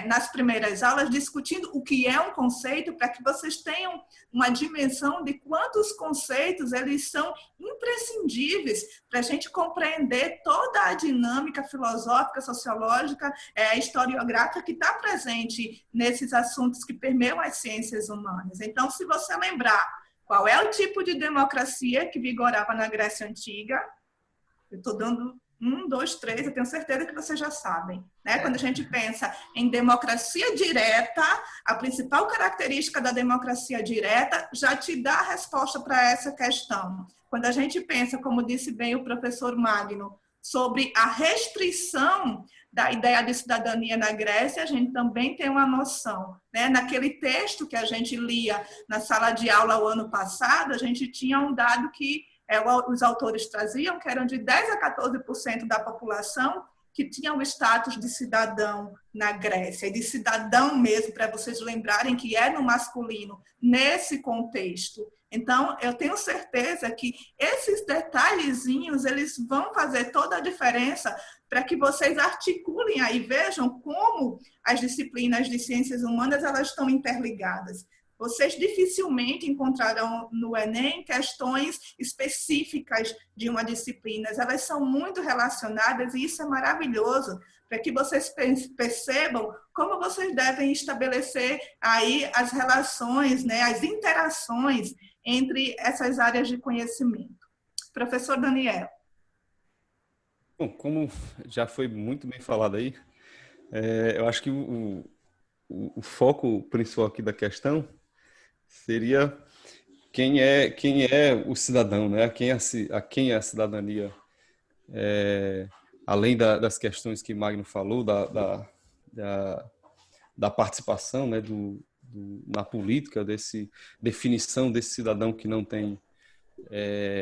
nas primeiras aulas, discutindo o que é um conceito, para que vocês tenham uma dimensão de quantos conceitos eles são imprescindíveis para a gente compreender toda a dinâmica filosófica, sociológica, historiográfica que está presente nesses assuntos que permeiam as ciências humanas. Então, se você lembrar qual é o tipo de democracia que vigorava na Grécia Antiga, eu estou dando 1, 2, 3, eu tenho certeza que vocês já sabem, né? Quando a gente pensa em democracia direta, a principal característica da democracia direta já te dá a resposta para essa questão. Quando a gente pensa, como disse bem o professor Magno, sobre a restrição da ideia de cidadania na Grécia, a gente também tem uma noção, né? Naquele texto que a gente lia na sala de aula o ano passado, a gente tinha um dado que os autores traziam, que eram de 10% a 14% da população que tinham o status de cidadão na Grécia, e de cidadão mesmo, para vocês lembrarem que é no masculino, nesse contexto. Então, eu tenho certeza que esses detalhezinhos, eles vão fazer toda a diferença para que vocês articulem aí, vejam como as disciplinas de ciências humanas elas estão interligadas. Vocês dificilmente encontrarão no Enem questões específicas de uma disciplina. Elas são muito relacionadas e isso é maravilhoso, para que vocês percebam como vocês devem estabelecer aí as relações, né, as interações entre essas áreas de conhecimento. Professor Daniel. Bom, como já foi muito bem falado aí, eu acho que o foco principal aqui da questão seria quem é o cidadão, né? A quem é a cidadania, além das questões que Magno falou, da participação, né, na política, definição desse cidadão que não tem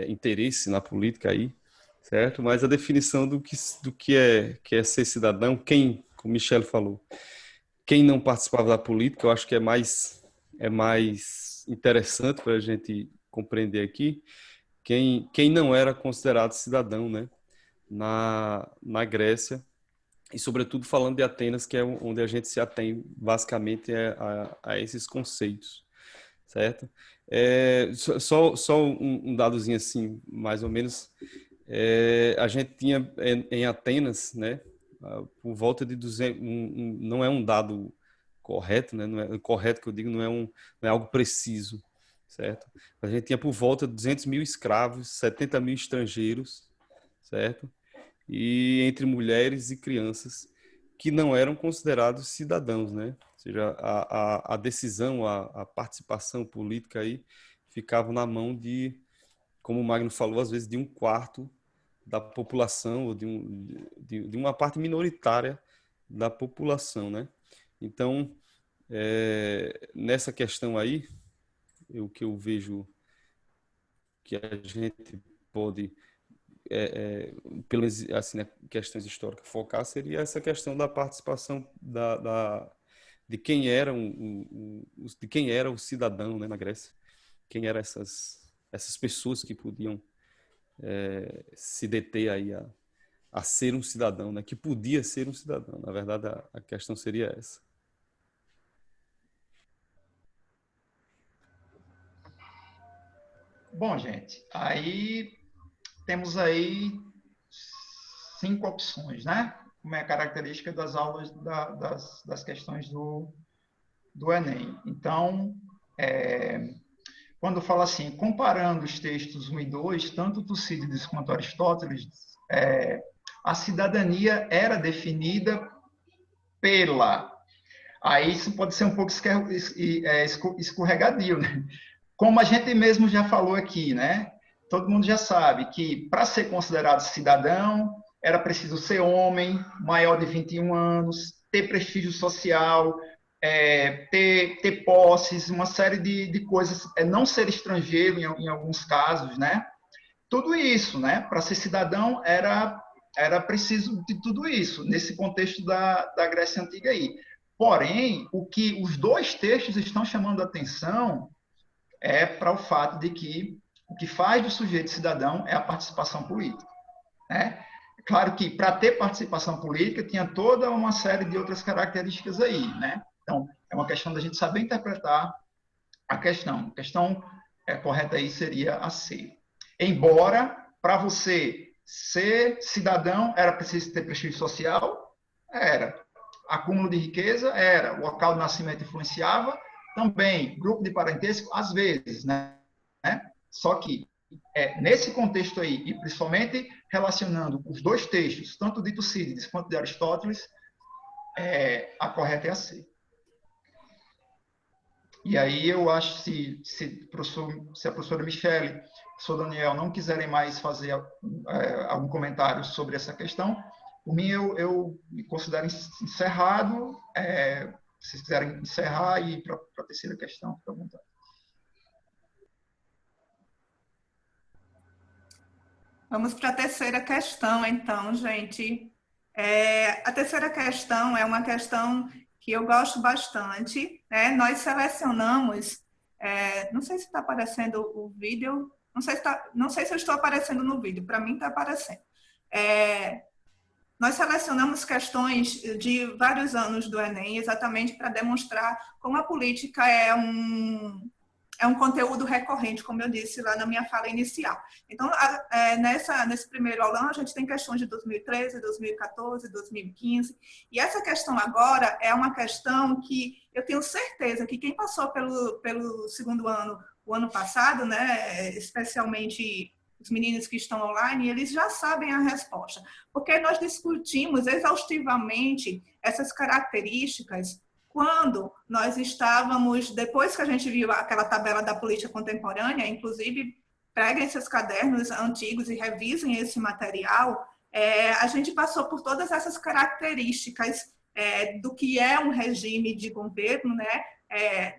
interesse na política aí, certo? Mas a definição do que é ser cidadão, como Michel falou, quem não participava da política, eu acho que é mais interessante para a gente compreender aqui quem não era considerado cidadão, né, na Grécia, e sobretudo falando de Atenas, que é onde a gente se atém basicamente a esses conceitos, certo? Só um dadozinho assim, mais ou menos, a gente tinha em Atenas, né, por volta de 200, não é um dado correto, né? Não é correto que eu digo, não é algo preciso, certo? A gente tinha por volta de 200 mil escravos, 70 mil estrangeiros, certo? E entre mulheres e crianças que não eram considerados cidadãos, né? Ou seja, a decisão, a participação política aí ficava na mão de, como o Magno falou, às vezes de 1/4 da população, ou de uma parte minoritária da população, né? Então, nessa questão aí, o que eu vejo que a gente pode, pelas assim, né, questões históricas, focar seria essa questão da participação de quem era o cidadão, né, na Grécia, quem eram essas pessoas que podiam se deter aí a ser um cidadão, né, que podia ser um cidadão. Na verdade, a questão seria essa. Bom, gente, aí temos aí 5 opções, né? Como é a característica das aulas das questões do Enem. Então, quando fala assim, comparando os textos 1 e 2, tanto Tucídides quanto Aristóteles, a cidadania era definida pela... Aí isso pode ser um pouco escorregadio, né? Como a gente mesmo já falou aqui, né? Todo mundo já sabe que para ser considerado cidadão era preciso ser homem, maior de 21 anos, ter prestígio social, ter posses, uma série de coisas, não ser estrangeiro em alguns casos, né? Tudo isso, né? Para ser cidadão era preciso de tudo isso, nesse contexto da Grécia Antiga aí. Porém, o que os dois textos estão chamando a atenção é para o fato de que O que faz do sujeito cidadão é a participação política, né? Claro que, para ter participação política, tinha toda uma série de outras características aí, né? Então, é uma questão da gente saber interpretar a questão. A questão correta aí seria a C. Embora, para você ser cidadão, era preciso ter prestígio social? Era. Acúmulo de riqueza? Era. O local de nascimento influenciava? Também. Grupo de parentesco? Às vezes, né? Só que, nesse contexto aí, e principalmente relacionando os dois textos, tanto de Tucídides quanto de Aristóteles, a correta é a C. E aí eu acho que se a professora Michele, o professor Daniel não quiserem mais fazer algum comentário sobre essa questão, por mim eu me considero encerrado. Se vocês quiserem encerrar e ir para a terceira questão, fica à vontade. Vamos para a terceira questão, então, gente. A terceira questão é uma questão que eu gosto bastante, né? Nós selecionamos, não sei se está aparecendo o vídeo, não sei se eu estou aparecendo no vídeo, para mim está aparecendo. Nós selecionamos questões de vários anos do Enem, exatamente para demonstrar como a política é um conteúdo recorrente, como eu disse lá na minha fala inicial. Então, nesse primeiro aulão, a gente tem questões de 2013, 2014, 2015, e essa questão agora é uma questão que eu tenho certeza que quem passou pelo segundo ano, o ano passado, né, especialmente os meninos que estão online, eles já sabem a resposta, porque nós discutimos exaustivamente essas características quando nós estávamos, depois que a gente viu aquela tabela da política contemporânea, inclusive peguem seus cadernos antigos e revisem esse material, a gente passou por todas essas características do que é um regime de governo, né?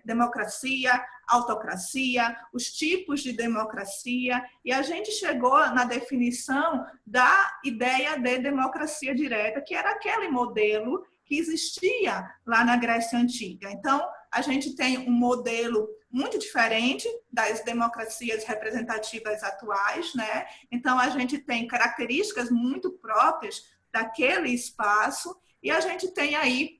Democracia, autocracia, os tipos de democracia, e a gente chegou na definição da ideia de democracia direta, que era aquele modelo que existia lá na Grécia Antiga. Então, a gente tem um modelo muito diferente das democracias representativas atuais, né? Então, a gente tem características muito próprias daquele espaço, e a gente tem aí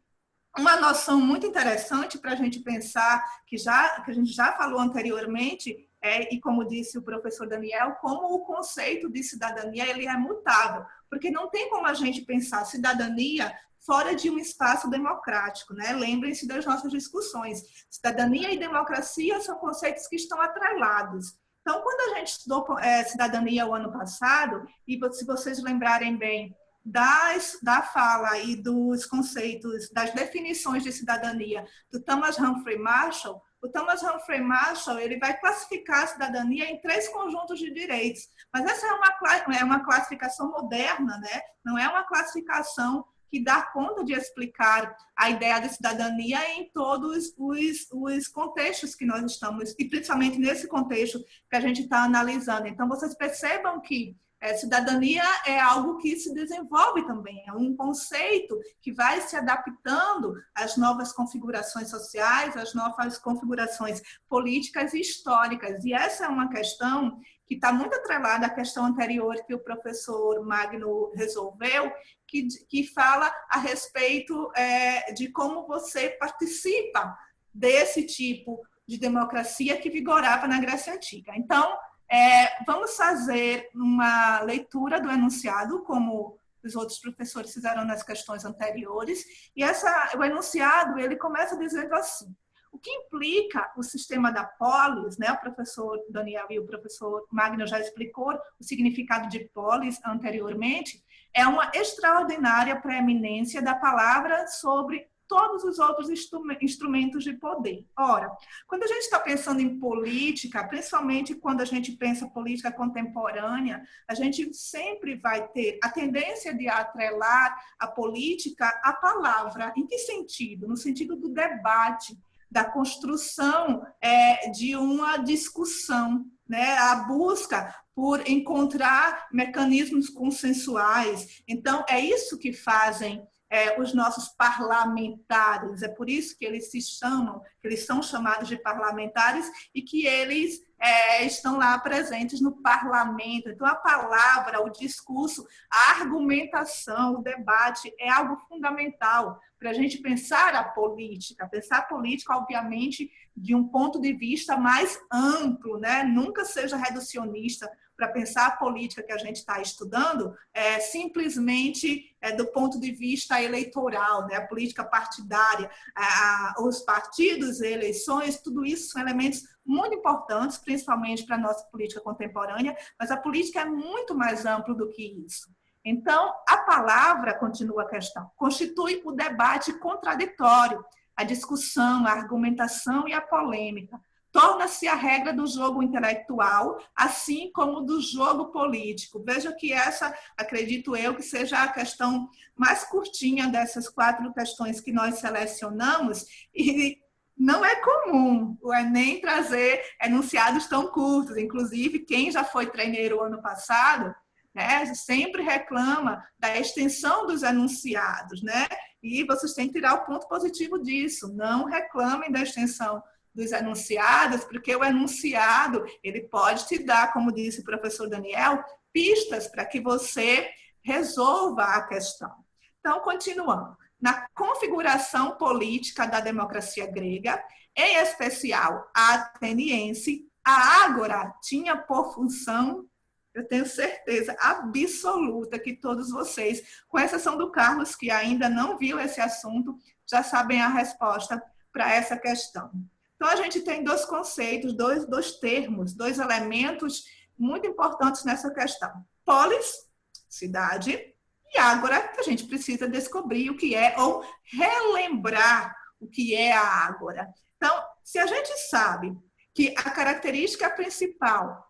uma noção muito interessante para a gente pensar, que a gente já falou anteriormente, e como disse o professor Daniel, como o conceito de cidadania ele é mutável, porque não tem como a gente pensar cidadania fora de um espaço democrático, né? Lembrem-se das nossas discussões. Cidadania e democracia são conceitos que estão atrelados. Então, quando a gente estudou cidadania o ano passado, e se vocês lembrarem bem da fala e dos conceitos, das definições de cidadania do Thomas Humphrey Marshall, o Thomas Humphrey Marshall ele vai classificar a cidadania em 3 conjuntos de direitos. Mas essa é uma classificação moderna, né? Não é uma classificação que dá conta de explicar a ideia de cidadania em todos os contextos que nós estamos, e principalmente nesse contexto que a gente está analisando. Então, vocês percebam que cidadania é algo que se desenvolve também, é um conceito que vai se adaptando às novas configurações sociais, às novas configurações políticas e históricas. E essa é uma questão que está muito atrelada à questão anterior que o professor Magno resolveu, que fala a respeito de como você participa desse tipo de democracia que vigorava na Grécia Antiga. Então, vamos fazer uma leitura do enunciado, como os outros professores fizeram nas questões anteriores, e o enunciado ele começa dizendo assim: o que implica o sistema da polis, né? O professor Daniel e o professor Magno já explicou o significado de polis anteriormente, é uma extraordinária preeminência da palavra sobre todos os outros instrumentos de poder. Ora, quando a gente está pensando em política, principalmente quando a gente pensa política contemporânea, a gente sempre vai ter a tendência de atrelar a política à palavra. Em que sentido? No sentido do debate, da construção de uma discussão, né? A busca por encontrar mecanismos consensuais. Então, é isso que fazem os nossos parlamentares. É por isso que eles são chamados de parlamentares e que eles estão lá presentes no parlamento. Então, a palavra, o discurso, a argumentação, o debate é algo fundamental para a gente pensar a política, obviamente, de um ponto de vista mais amplo, né? Nunca seja reducionista para pensar a política que a gente está estudando, simplesmente do ponto de vista eleitoral, né? A política partidária, os partidos, eleições, tudo isso são elementos muito importantes, principalmente para a nossa política contemporânea, mas a política é muito mais ampla do que isso. Então, a palavra, continua a questão, constitui o debate contraditório, a discussão, a argumentação e a polêmica. Torna-se a regra do jogo intelectual, assim como do jogo político. Veja que essa, acredito eu, que seja a questão mais curtinha dessas 4 questões que nós selecionamos, e não é comum o Enem trazer enunciados tão curtos. Inclusive, quem já foi treineiro ano passado, né, sempre reclama da extensão dos enunciados, né? E vocês têm que tirar o ponto positivo disso. Não reclamem da extensão dos enunciados, porque o enunciado ele pode te dar, como disse o professor Daniel, pistas para que você resolva a questão. Então, continuando. Na configuração política da democracia grega, em especial a ateniense, a ágora tinha por função, eu tenho certeza absoluta que todos vocês, com exceção do Carlos, que ainda não viu esse assunto, já sabem a resposta para essa questão. Então, a gente tem 2 conceitos, dois termos, 2 elementos muito importantes nessa questão. Polis, cidade, e ágora, que a gente precisa descobrir o que é, ou relembrar o que é a ágora. Então, se a gente sabe que a característica principal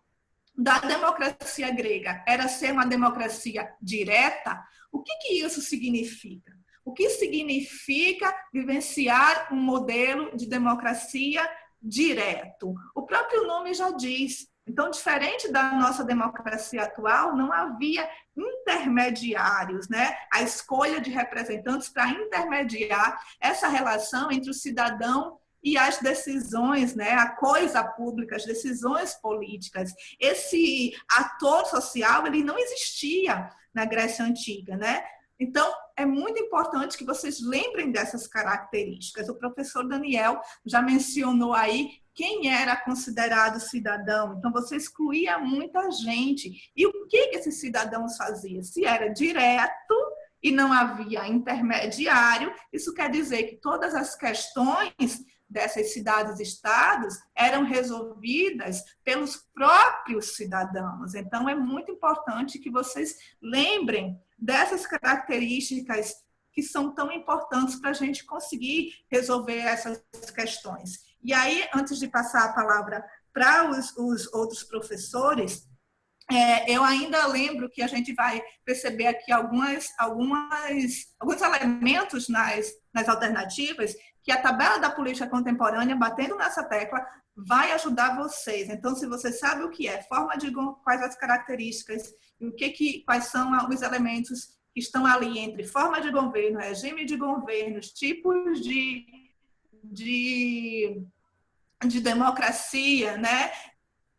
da democracia grega era ser uma democracia direta, o que isso significa? O que significa vivenciar um modelo de democracia direto? O próprio nome já diz. Então, diferente da nossa democracia atual, não havia intermediários, né? A escolha de representantes para intermediar essa relação entre o cidadão e as decisões, né? A coisa pública, as decisões políticas. Esse ator social, ele não existia na Grécia Antiga, né? Então, é muito importante que vocês lembrem dessas características. O professor Daniel já mencionou aí quem era considerado cidadão. Então, você excluía muita gente. E o que esses cidadãos faziam? Se era direto e não havia intermediário, isso quer dizer que todas as questões dessas cidades-estados eram resolvidas pelos próprios cidadãos. Então, é muito importante que vocês lembrem dessas características que são tão importantes para a gente conseguir resolver essas questões. E aí, antes de passar a palavra para os outros professores, eu ainda lembro que a gente vai perceber aqui alguns elementos nas alternativas que a tabela da política contemporânea, batendo nessa tecla, vai ajudar vocês. Então, se você sabe o que é, quais as características, e quais são os elementos que estão ali entre forma de governo, regime de governos, tipos de democracia, né?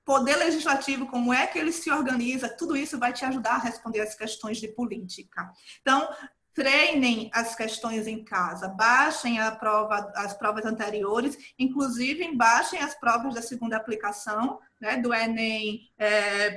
Poder legislativo, como é que ele se organiza, tudo isso vai te ajudar a responder as questões de política. Então, treinem as questões em casa, baixem as provas anteriores, inclusive baixem as provas da segunda aplicação, né, do Enem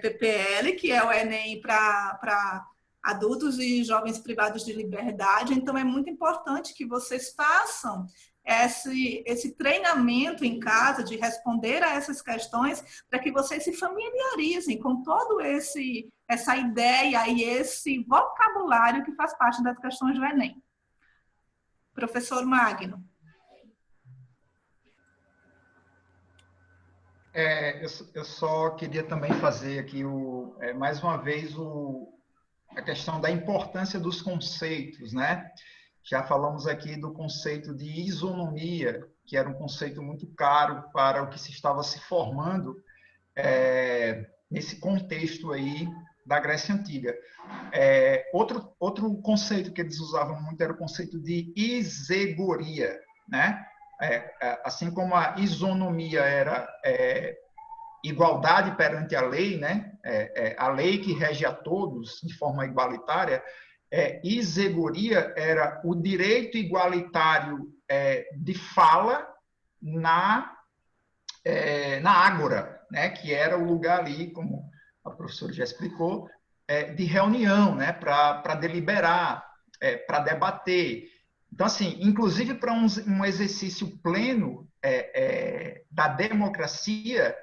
PPL, que é o Enem para adultos e jovens privados de liberdade. Então, é muito importante que vocês façam esse treinamento em casa de responder a essas questões para que vocês se familiarizem com todo essa ideia e esse vocabulário que faz parte das questões do Enem. Professor Magno. Eu só queria também fazer aqui, mais uma vez, a questão da importância dos conceitos, né? Já falamos aqui do conceito de isonomia, que era um conceito muito caro para o que se estava se formando nesse contexto aí da Grécia Antiga. Outro conceito que eles usavam muito era o conceito de isegoria, né? Assim como a isonomia era igualdade perante a lei, né? A lei que rege a todos de forma igualitária, isegoria era o direito igualitário de fala na ágora, né? Que era o lugar ali, como a professora já explicou, de reunião, né? Para deliberar, para debater. Então, assim, inclusive para um exercício pleno da democracia,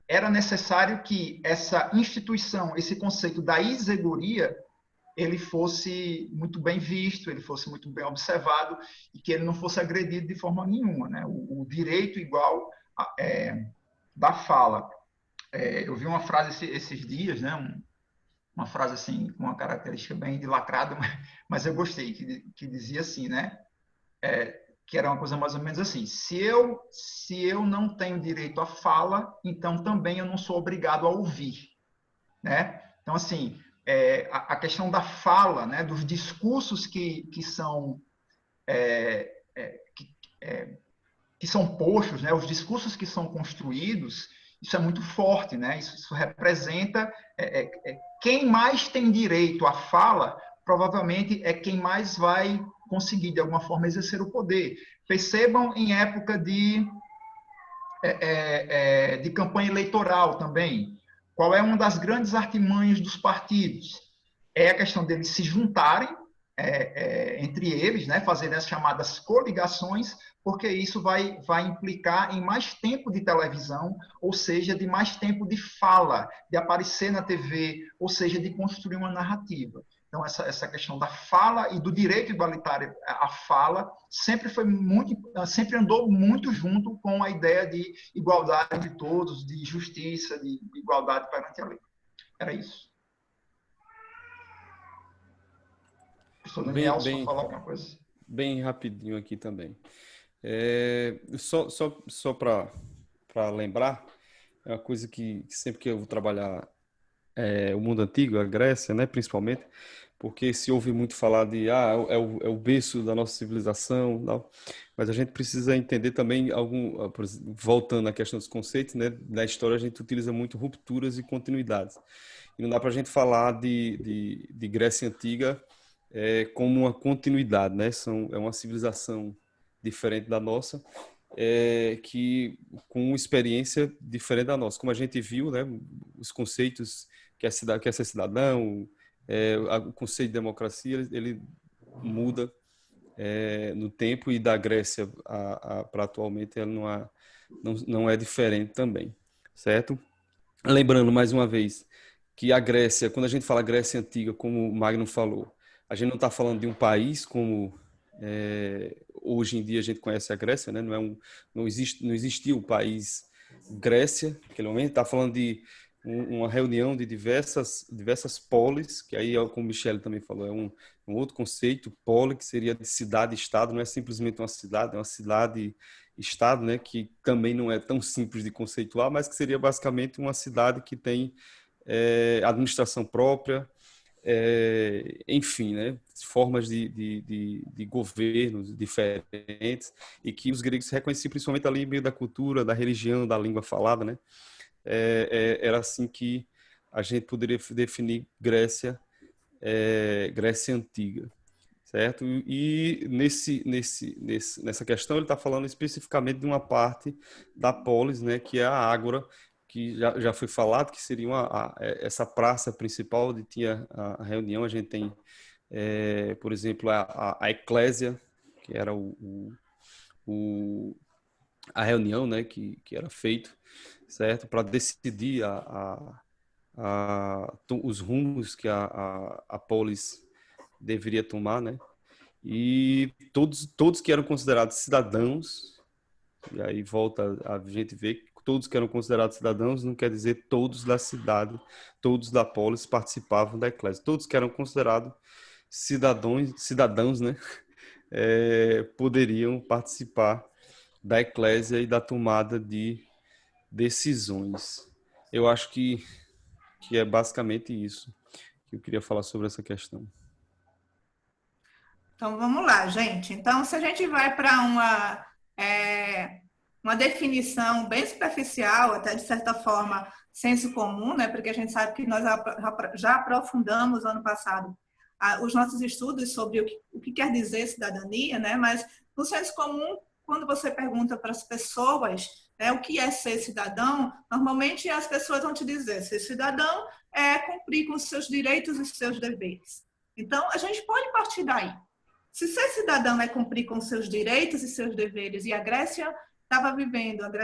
era necessário que essa instituição, esse conceito da isegoria, ele fosse muito bem visto, ele fosse muito bem observado e que ele não fosse agredido de forma nenhuma, né? O direito igual da fala. Eu vi uma frase esses dias, né? Uma frase assim com uma característica bem dilacrada, mas eu gostei, que dizia assim, né? Que era uma coisa mais ou menos assim: se eu não tenho direito à fala, então também eu não sou obrigado a ouvir, né? Então, assim, a questão da fala, né, dos discursos que são que são postos, né, os discursos que são construídos, isso é muito forte, né? Isso representa quem mais tem direito à fala, provavelmente é quem mais vai conseguir de alguma forma exercer o poder. Percebam em época de campanha eleitoral também. Qual é uma das grandes artimanhas dos partidos? É a questão deles se juntarem entre eles, né, fazer as chamadas coligações, porque isso vai implicar em mais tempo de televisão, ou seja, de mais tempo de fala, de aparecer na TV, ou seja, de construir uma narrativa. Então, essa questão da fala e do direito igualitário à fala sempre andou muito junto com a ideia de igualdade de todos, de justiça, de igualdade perante a lei. Era isso. Professor Daniel, só falar alguma coisa? Bem rapidinho aqui também. Só para lembrar, é uma coisa que sempre que eu vou trabalhar o mundo antigo, a Grécia, né, principalmente, porque se ouve muito falar de é o berço da nossa civilização, não, mas a gente precisa entender também voltando à questão dos conceitos, né, na história a gente utiliza muito rupturas e continuidades. E não dá para a gente falar de Grécia Antiga como uma continuidade, né? É uma civilização diferente da nossa, que com uma experiência diferente da nossa. Como a gente viu, né, os conceitos que é ser cidadão, o conceito de democracia, ele muda no tempo, e da Grécia para atualmente ela não é diferente também, certo? Lembrando mais uma vez que a Grécia, quando a gente fala Grécia Antiga, como o Magno falou, a gente não está falando de um país como hoje em dia a gente conhece a Grécia, né? Não existia o país Grécia naquele momento. Está falando de uma reunião de diversas polis, que aí, como o Michele também falou, é um outro conceito. Poli, que seria de cidade-estado, não é simplesmente uma cidade, é uma cidade-estado, né? Que também não é tão simples de conceituar, mas que seria basicamente uma cidade que tem administração própria, enfim, né, formas de governos diferentes, e que os gregos reconheciam principalmente ali em meio da cultura, da religião, da língua falada, né? Era assim que a gente poderia definir Grécia Antiga, certo? E nessa questão ele está falando especificamente de uma parte da polis, né, que é a ágora, que já foi falado, que seria essa praça principal onde tinha a reunião. A gente tem, por exemplo, a eclésia, que era a reunião, né, que era feito, certo, para decidir os rumos que a polis deveria tomar, né? E todos que eram considerados cidadãos, e aí volta a gente ver que todos que eram considerados cidadãos não quer dizer todos da cidade, todos da polis participavam da eclésia. Todos que eram considerados cidadãos, né, poderiam participar da eclésia e da tomada de decisões. Eu acho que que é basicamente isso que eu queria falar sobre essa questão. Então, vamos lá, gente. Então, se a gente vai para uma definição bem superficial, até de certa forma, senso comum, né? Porque a gente sabe que nós já aprofundamos ano passado os nossos estudos sobre o que quer dizer cidadania, né? Mas no senso comum, quando você pergunta para as pessoas, né, o que é ser cidadão, normalmente as pessoas vão te dizer: ser cidadão é cumprir com os seus direitos e seus deveres. Então, a gente pode partir daí. Se ser cidadão é cumprir com seus direitos e seus deveres, e a Grécia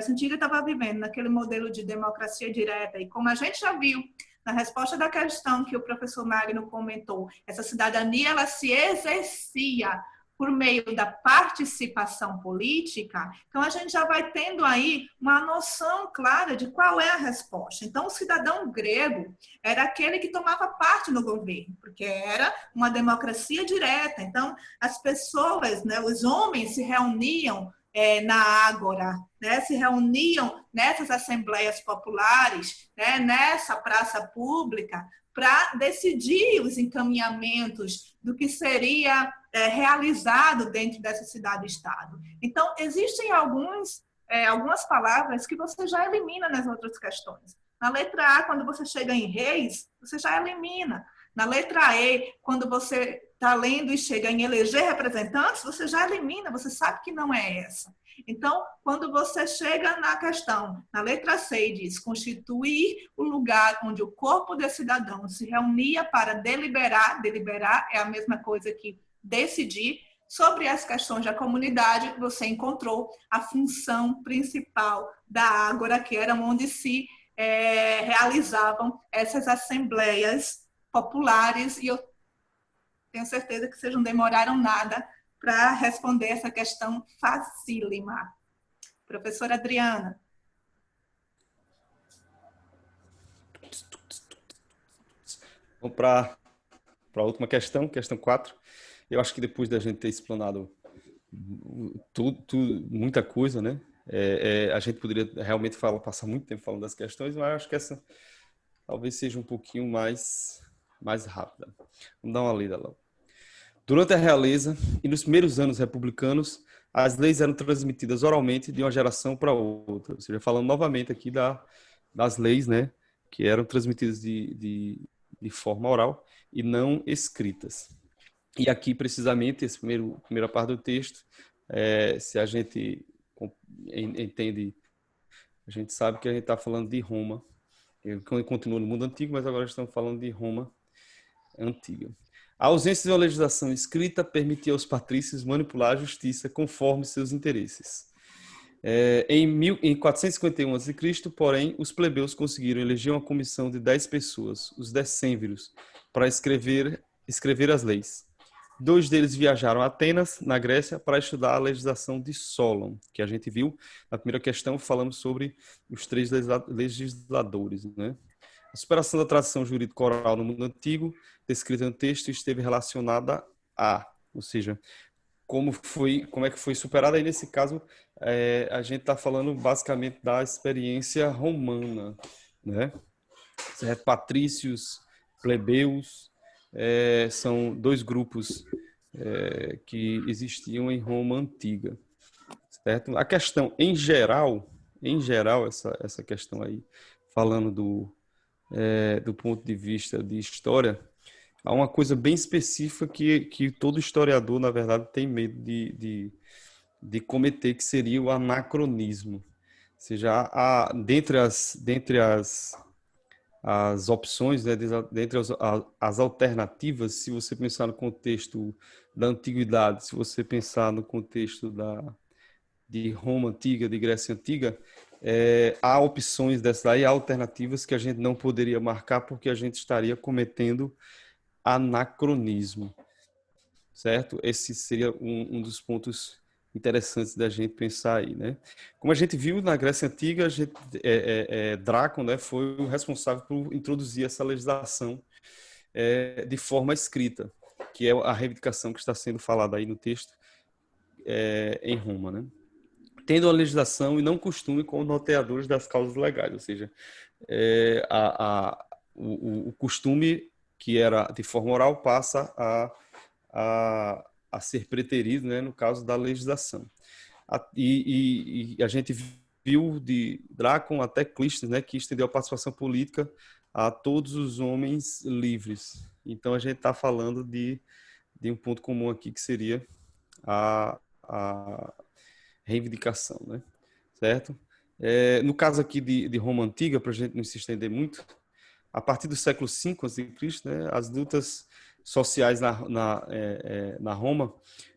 Antiga estava vivendo naquele modelo de democracia direta, e como a gente já viu na resposta da questão que o professor Magno comentou, essa cidadania ela se exercia por meio da participação política, então a gente já vai tendo aí uma noção clara de qual é a resposta. Então, o cidadão grego era aquele que tomava parte no governo, porque era uma democracia direta. Então, as pessoas, né, os homens se reuniam na Ágora, né, se reuniam nessas assembleias populares, né, nessa praça pública, para decidir os encaminhamentos do que seria realizado dentro dessa cidade-estado. Então, existem algumas palavras que você já elimina nas outras questões. Na letra A, quando você chega em reis, você já elimina. Na letra E, quando você está lendo e chega em eleger representantes, você já elimina, você sabe que não é essa. Então, quando você chega na questão, na letra C, diz constituir o lugar onde o corpo de cidadãos se reunia para deliberar é a mesma coisa que decidir, sobre as questões da comunidade, você encontrou a função principal da Ágora, que era onde se realizavam essas assembleias populares, e eu tenho certeza que vocês não demoraram nada para responder essa questão facílima. Professora Adriana. Vamos para a última questão, questão 4. Eu acho que depois da gente ter explanado muita coisa, né? A gente poderia realmente passar muito tempo falando das questões, mas eu acho que essa talvez seja um pouquinho mais rápida. Vamos dar uma lida lá. Durante a realeza e nos primeiros anos republicanos, as leis eram transmitidas oralmente de uma geração para outra. Ou seja, falando novamente aqui das leis, né, que eram transmitidas de forma oral e não escritas. E aqui, precisamente, essa primeira parte do texto, se a gente entende, a gente sabe que a gente está falando de Roma. Continua no mundo antigo, mas agora estamos falando de Roma antiga. A ausência de uma legislação escrita permitia aos patrícios manipular a justiça conforme seus interesses. Em 451 a.C., porém, os plebeus conseguiram eleger uma comissão de 10 pessoas, os decênviros, para escrever as leis. 2 deles viajaram a Atenas, na Grécia, para estudar a legislação de Solon, que a gente viu na primeira questão, falamos sobre os 3 legisladores, né? A superação da tradição jurídica oral no mundo antigo, descrita no texto, esteve relacionada ou seja, como é que foi superada. Aí, nesse caso, a gente está falando basicamente da experiência romana, né? Certo? Patrícios, plebeus, são 2 grupos que existiam em Roma antiga, certo? A questão, em geral, essa questão aí, falando do ponto de vista de história, há uma coisa bem específica que todo historiador, na verdade, tem medo de cometer, que seria o anacronismo. Ou seja, dentre as opções, né, dentre as alternativas, se você pensar no contexto da antiguidade, se você pensar no contexto de Roma antiga, de Grécia antiga, há opções dessas aí, há alternativas que a gente não poderia marcar porque a gente estaria cometendo anacronismo, certo? Esse seria um dos pontos interessantes da gente pensar aí, né? Como a gente viu na Grécia Antiga, Drácon, né, foi o responsável por introduzir essa legislação de forma escrita, que é a reivindicação que está sendo falada aí no texto em Roma, né? Tendo a legislação e não costume com noteadores das causas legais, ou seja, o costume que era de forma oral passa a ser preterido, né, no caso da legislação. E a gente viu de Drácon até Clístenes, né, que estendeu a participação política a todos os homens livres. Então, a gente está falando de um ponto comum aqui, que seria a reivindicação, né? Certo? No caso aqui de Roma Antiga, para a gente não se estender muito, a partir do século V a.C., né, as lutas sociais na Roma,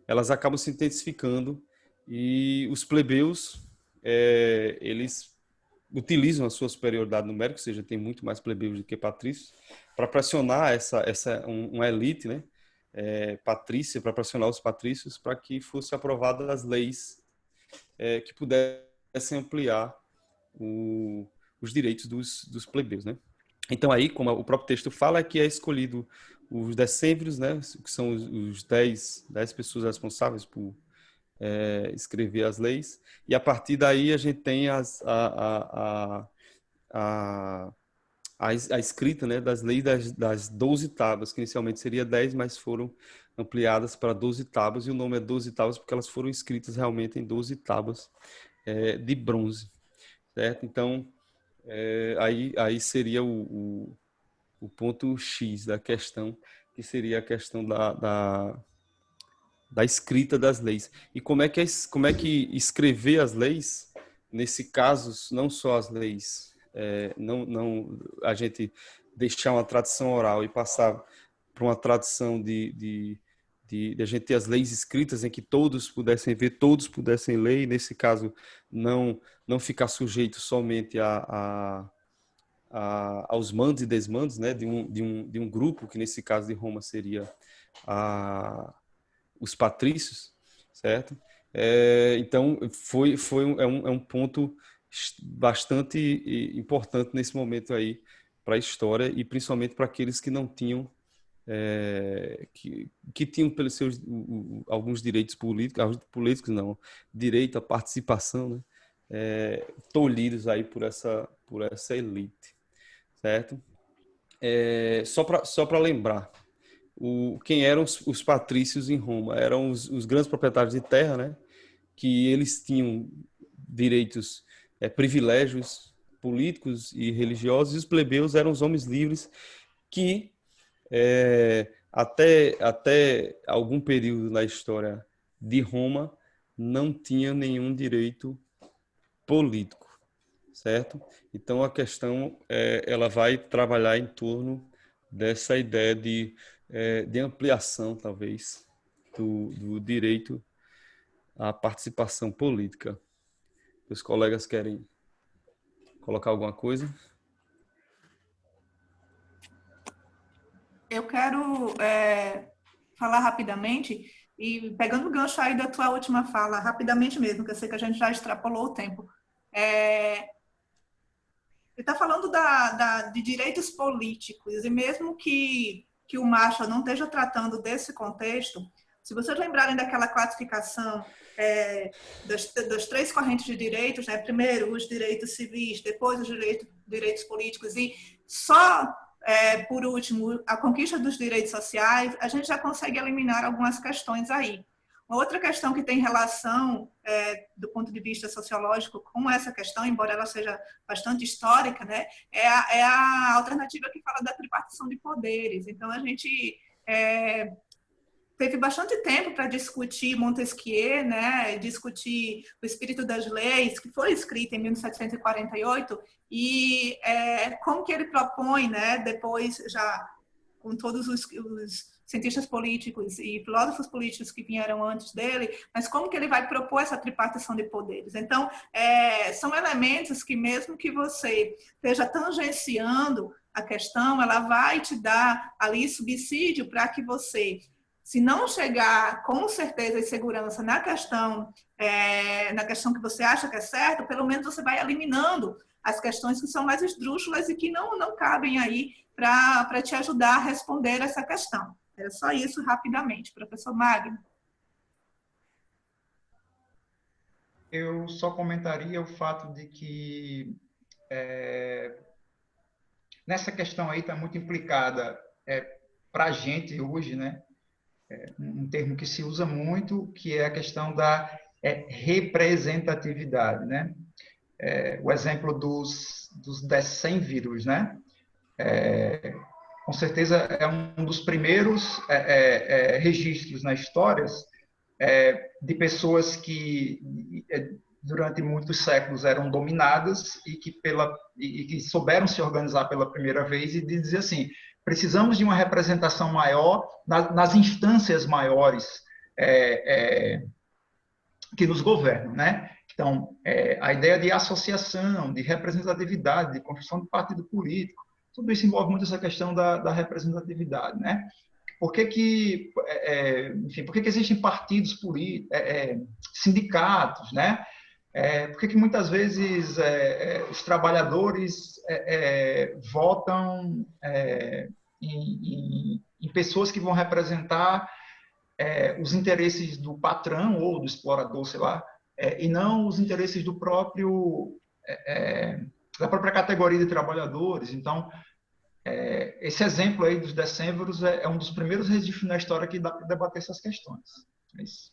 elas acabam se intensificando e os plebeus, eles utilizam a sua superioridade numérica, ou seja, tem muito mais plebeus do que patrícios, para pressionar uma elite, né, patrícia, para pressionar os patrícios para que fossem aprovadas as leis que pudessem ampliar os direitos dos plebeus, né? Então aí, como o próprio texto fala, é que é escolhido os decêmviros, né, que são os 10 pessoas responsáveis por escrever as leis, e a partir daí a gente tem a escrita, né, das leis das 12 tábuas, que inicialmente seria 10, mas foram ampliadas para 12 tábuas, e o nome é 12 tábuas porque elas foram escritas realmente em 12 tábuas de bronze, certo? Então, aí seria o ponto X da questão, que seria a questão da escrita das leis. E como é que escrever as leis, nesse caso, não só as leis, não a gente deixar uma tradição oral e passar para uma tradição de a gente ter as leis escritas em que todos pudessem ver, todos pudessem ler, e nesse caso não ficar sujeito somente aos mandos e desmandos, né, de um grupo, que nesse caso de Roma seria os patrícios, certo? Então, é um ponto bastante importante nesse momento aí para a história, e principalmente para aqueles que não tinham, que tinham pelos seus alguns direitos políticos não, direito à participação, né? Tolhidos aí por essa elite, certo? Só para lembrar, quem eram os patrícios em Roma? Eram os grandes proprietários de terra, né? Que eles tinham direitos, privilégios políticos e religiosos, e os plebeus eram os homens livres que, até algum período na história de Roma, não tinham nenhum direito político, certo? Então, a questão ela vai trabalhar em torno dessa ideia de ampliação, talvez, do direito à participação política. Os colegas querem colocar alguma coisa? Eu quero falar rapidamente, e pegando o gancho aí da tua última fala, rapidamente mesmo, que eu sei que a gente já extrapolou o tempo. Você está falando de direitos políticos, e mesmo que o Marshall não esteja tratando desse contexto, se vocês lembrarem daquela classificação das três correntes de direitos, né? Primeiro os direitos civis, depois os direitos políticos, e só, por último, a conquista dos direitos sociais, a gente já consegue eliminar algumas questões aí. Uma outra questão que tem relação, do ponto de vista sociológico, com essa questão, embora ela seja bastante histórica, né, é a alternativa que fala da tripartição de poderes. Então, a gente teve bastante tempo para discutir Montesquieu, né, discutir o espírito das leis, que foi escrito em 1748, e como que ele propõe, né, depois já com todos os cientistas políticos e filósofos políticos que vieram antes dele, mas como que ele vai propor essa tripartição de poderes. Então, são elementos que, mesmo que você esteja tangenciando a questão, ela vai te dar ali subsídio para que você, se não chegar com certeza e segurança na questão que você acha que é certo, pelo menos você vai eliminando as questões que são mais esdrúxulas e que não cabem aí para te ajudar a responder essa questão. Era só isso rapidamente. Professor Magno. Eu só comentaria o fato de que nessa questão aí está muito implicada para a gente hoje, né? Um termo que se usa muito, que é a questão da representatividade, né? O exemplo dos decemviros, né? Com certeza é um dos primeiros registros na história de pessoas que durante muitos séculos eram dominadas e que souberam se organizar pela primeira vez e dizer assim, precisamos de uma representação maior nas instâncias maiores que nos governam, né? Então, a ideia de associação, de representatividade, de construção de partido político, tudo isso envolve muito essa questão da representatividade, né? Por que existem partidos políticos, sindicatos, né? Por que muitas vezes os trabalhadores votam em pessoas que vão representar os interesses do patrão ou do explorador, sei lá, e não os interesses do próprio da própria categoria de trabalhadores. Então, esse exemplo aí dos decêmviros é um dos primeiros registros na história que dá para debater essas questões. É isso.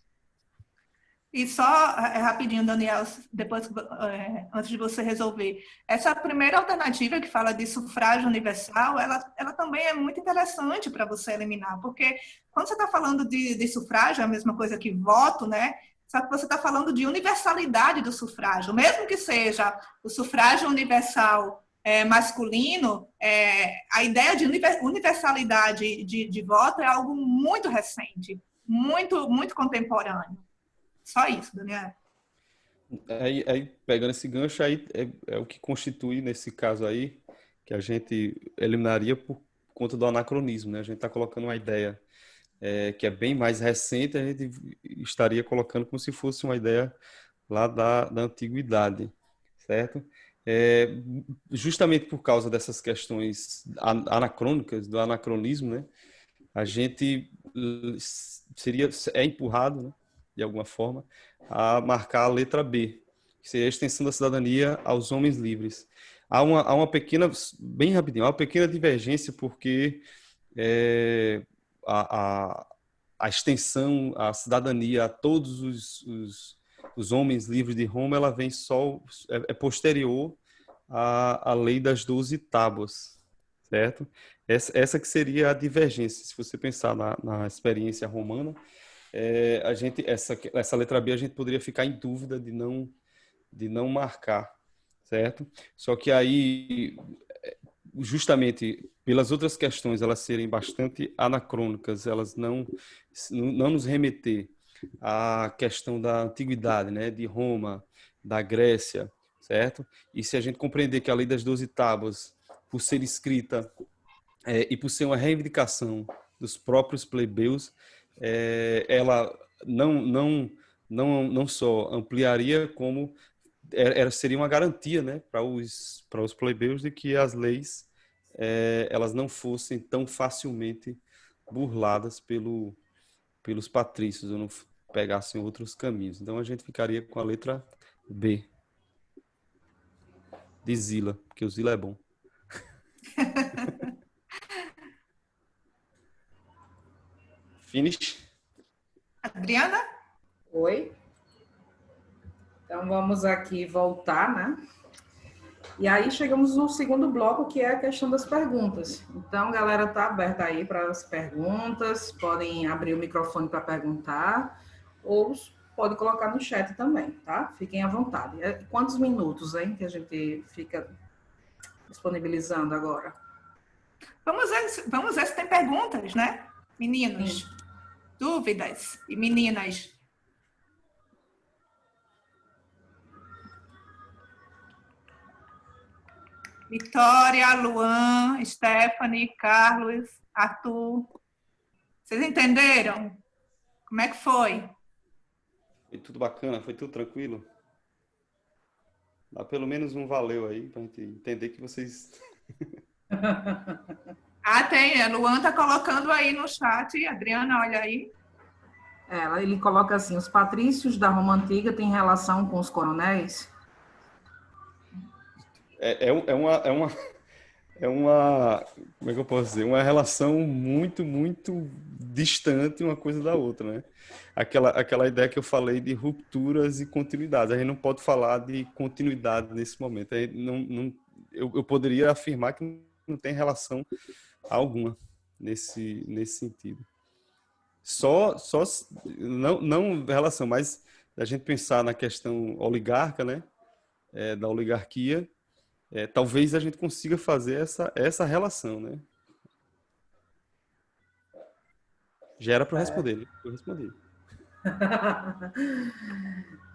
E só rapidinho, Daniel, depois, antes de você resolver, essa primeira alternativa que fala de sufrágio universal, ela também é muito interessante para você eliminar, porque quando você está falando de sufrágio, é a mesma coisa que voto, né? Só que você está falando de universalidade do sufrágio, mesmo que seja o sufrágio universal masculino, a ideia de universalidade de voto é algo muito recente, muito, muito contemporâneo. Só isso, Daniel. Aí, pegando esse gancho, aí é o que constitui, nesse caso aí, que a gente eliminaria por conta do anacronismo, né? A gente está colocando uma ideia que é bem mais recente, a gente estaria colocando como se fosse uma ideia lá da antiguidade, certo? Justamente por causa dessas questões anacrônicas, do anacronismo, né? A gente é empurrado, né, de alguma forma, a marcar a letra B, que seria a extensão da cidadania aos homens livres. Há uma pequena, bem rapidinho, há uma pequena divergência, porque a extensão, a cidadania a todos os homens livres de Roma, ela vem posterior à lei das 12 tábuas, certo? Essa que seria a divergência. Se você pensar na experiência romana, essa letra B a gente poderia ficar em dúvida de não marcar, certo? Só que aí, justamente pelas outras questões elas serem bastante anacrônicas, elas não nos remeter à questão da antiguidade, né, de Roma, da Grécia, certo? E se a gente compreender que a lei das 12 tábuas, por ser escrita e por ser uma reivindicação dos próprios plebeus, ela não só ampliaria, como seria uma garantia, né, para os plebeus de que as leis elas não fossem tão facilmente burladas pelos patrícios, ou não pegassem outros caminhos. Então a gente ficaria com a letra B de Zila, porque o Zila é bom. Finish? Adriana? Oi? Então, vamos aqui voltar, né? E aí, chegamos no segundo bloco, que é a questão das perguntas. Então, galera, tá aberta aí para as perguntas, podem abrir o microfone para perguntar, ou pode colocar no chat também, tá? Fiquem à vontade. Quantos minutos, hein, que a gente fica disponibilizando agora? Vamos ver se tem perguntas, né? Meninos, sim. Dúvidas e meninas. Vitória, Luan, Stephanie, Carlos, Arthur. Vocês entenderam? Como é que foi? Foi tudo bacana? Foi tudo tranquilo? Dá pelo menos um valeu aí, pra gente entender que vocês... Tem. A Luan tá colocando aí no chat. Adriana, olha aí. Ele coloca assim, os patrícios da Roma Antiga têm relação com os coronéis? é uma, como é que eu posso dizer? Uma relação muito, muito distante uma coisa da outra, né? Aquela ideia que eu falei de rupturas e continuidades. A gente não pode falar de continuidade nesse momento. Aí eu poderia afirmar que não tem relação alguma nesse sentido. Só não relação, mas a gente pensar na questão oligarca, né? Da oligarquia, talvez a gente consiga fazer essa relação, né? Já era para responder, né? Eu respondi.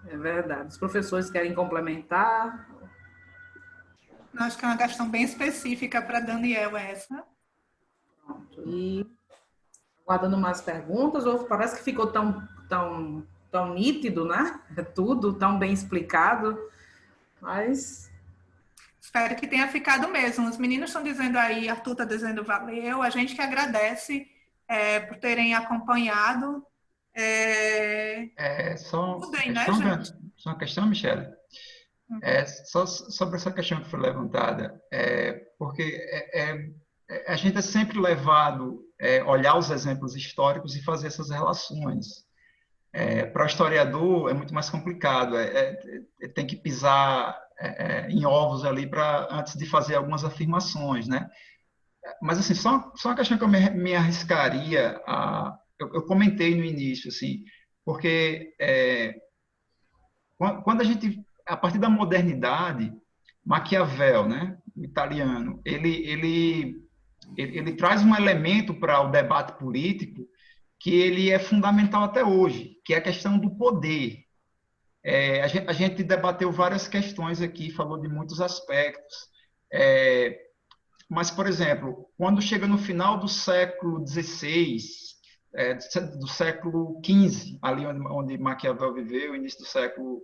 É verdade. Os professores querem complementar? Acho que é uma questão bem específica para Daniel essa. Pronto. E aguardando mais perguntas, ou parece que ficou tão nítido, né? Tudo tão bem explicado, mas... Espero que tenha ficado mesmo. Os meninos estão dizendo aí, Arthur está dizendo valeu, a gente que agradece por terem acompanhado. Mudem, né, gente? Só uma questão, Michele. Só sobre essa questão que foi levantada, porque a gente é sempre levado a olhar os exemplos históricos e fazer essas relações. Para o historiador é muito mais complicado, tem que pisar em ovos ali antes de fazer algumas afirmações, né? Mas assim, só uma questão que eu me arriscaria eu comentei no início, assim, porque quando a gente, a partir da modernidade, Maquiavel, né, o italiano, ele traz um elemento para o debate político que ele é fundamental até hoje, que é a questão do poder. A gente debateu várias questões aqui, falou de muitos aspectos. Mas, por exemplo, quando chega no final do século XVI, do século XV, ali onde Maquiavel viveu, início do século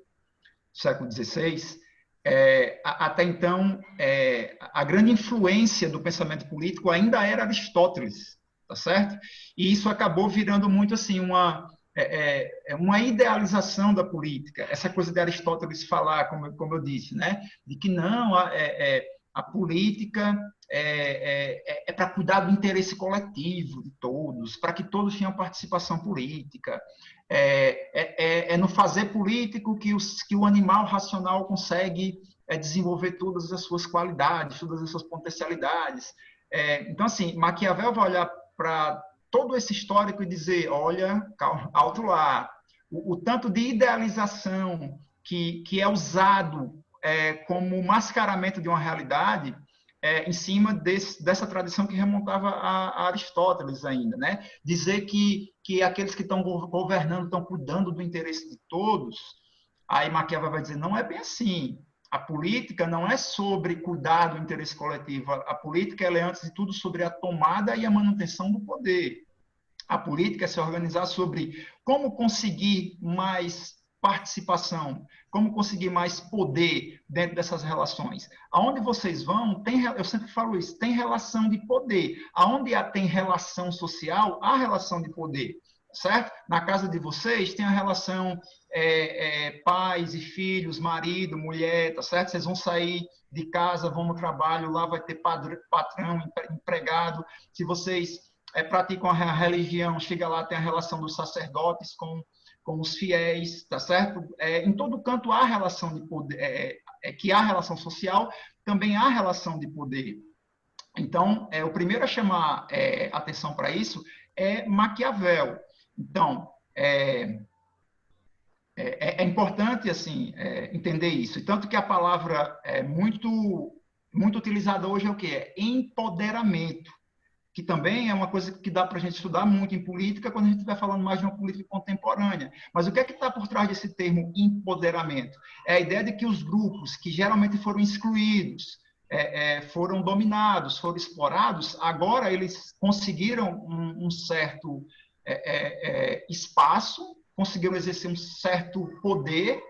XVI, até então, a grande influência do pensamento político ainda era Aristóteles, tá certo? E isso acabou virando muito assim uma idealização da política. Essa coisa de Aristóteles falar, como eu disse, né, de que não a política para cuidar do interesse coletivo de todos, para que todos tenham participação política. No fazer político que o animal racional consegue desenvolver todas as suas qualidades, todas as suas potencialidades. Então, assim, Maquiavel vai olhar para todo esse histórico e dizer, olha, alto lá, o tanto de idealização que é usado como mascaramento de uma realidade em cima dessa tradição que remontava a Aristóteles ainda, né? Dizer que aqueles que estão governando estão cuidando do interesse de todos, aí Maquiavel vai dizer, não é bem assim. A política não é sobre cuidar do interesse coletivo. A política ela é, antes de tudo, sobre a tomada e a manutenção do poder. A política é se organizar sobre como conseguir mais participação, como conseguir mais poder dentro dessas relações. Aonde vocês vão, eu sempre falo isso, tem relação de poder. Aonde tem relação social, há relação de poder, certo? Na casa de vocês tem a relação pais e filhos, marido, mulher, tá certo? Vocês vão sair de casa, vão no trabalho, lá vai ter patrão, empregado. Se vocês praticam a religião, chega lá, tem a relação dos sacerdotes com os fiéis, tá certo? Em todo canto há relação de poder, que há relação social, também há relação de poder. Então, o primeiro a chamar atenção para isso é Maquiavel. Então, é importante assim entender isso. E tanto que a palavra muito utilizada hoje é o quê? Empoderamento, que também é uma coisa que dá para a gente estudar muito em política quando a gente estiver falando mais de uma política contemporânea. Mas o que é que está por trás desse termo empoderamento? É a ideia de que os grupos que geralmente foram excluídos, foram dominados, foram explorados, agora eles conseguiram um certo espaço, conseguiram exercer um certo poder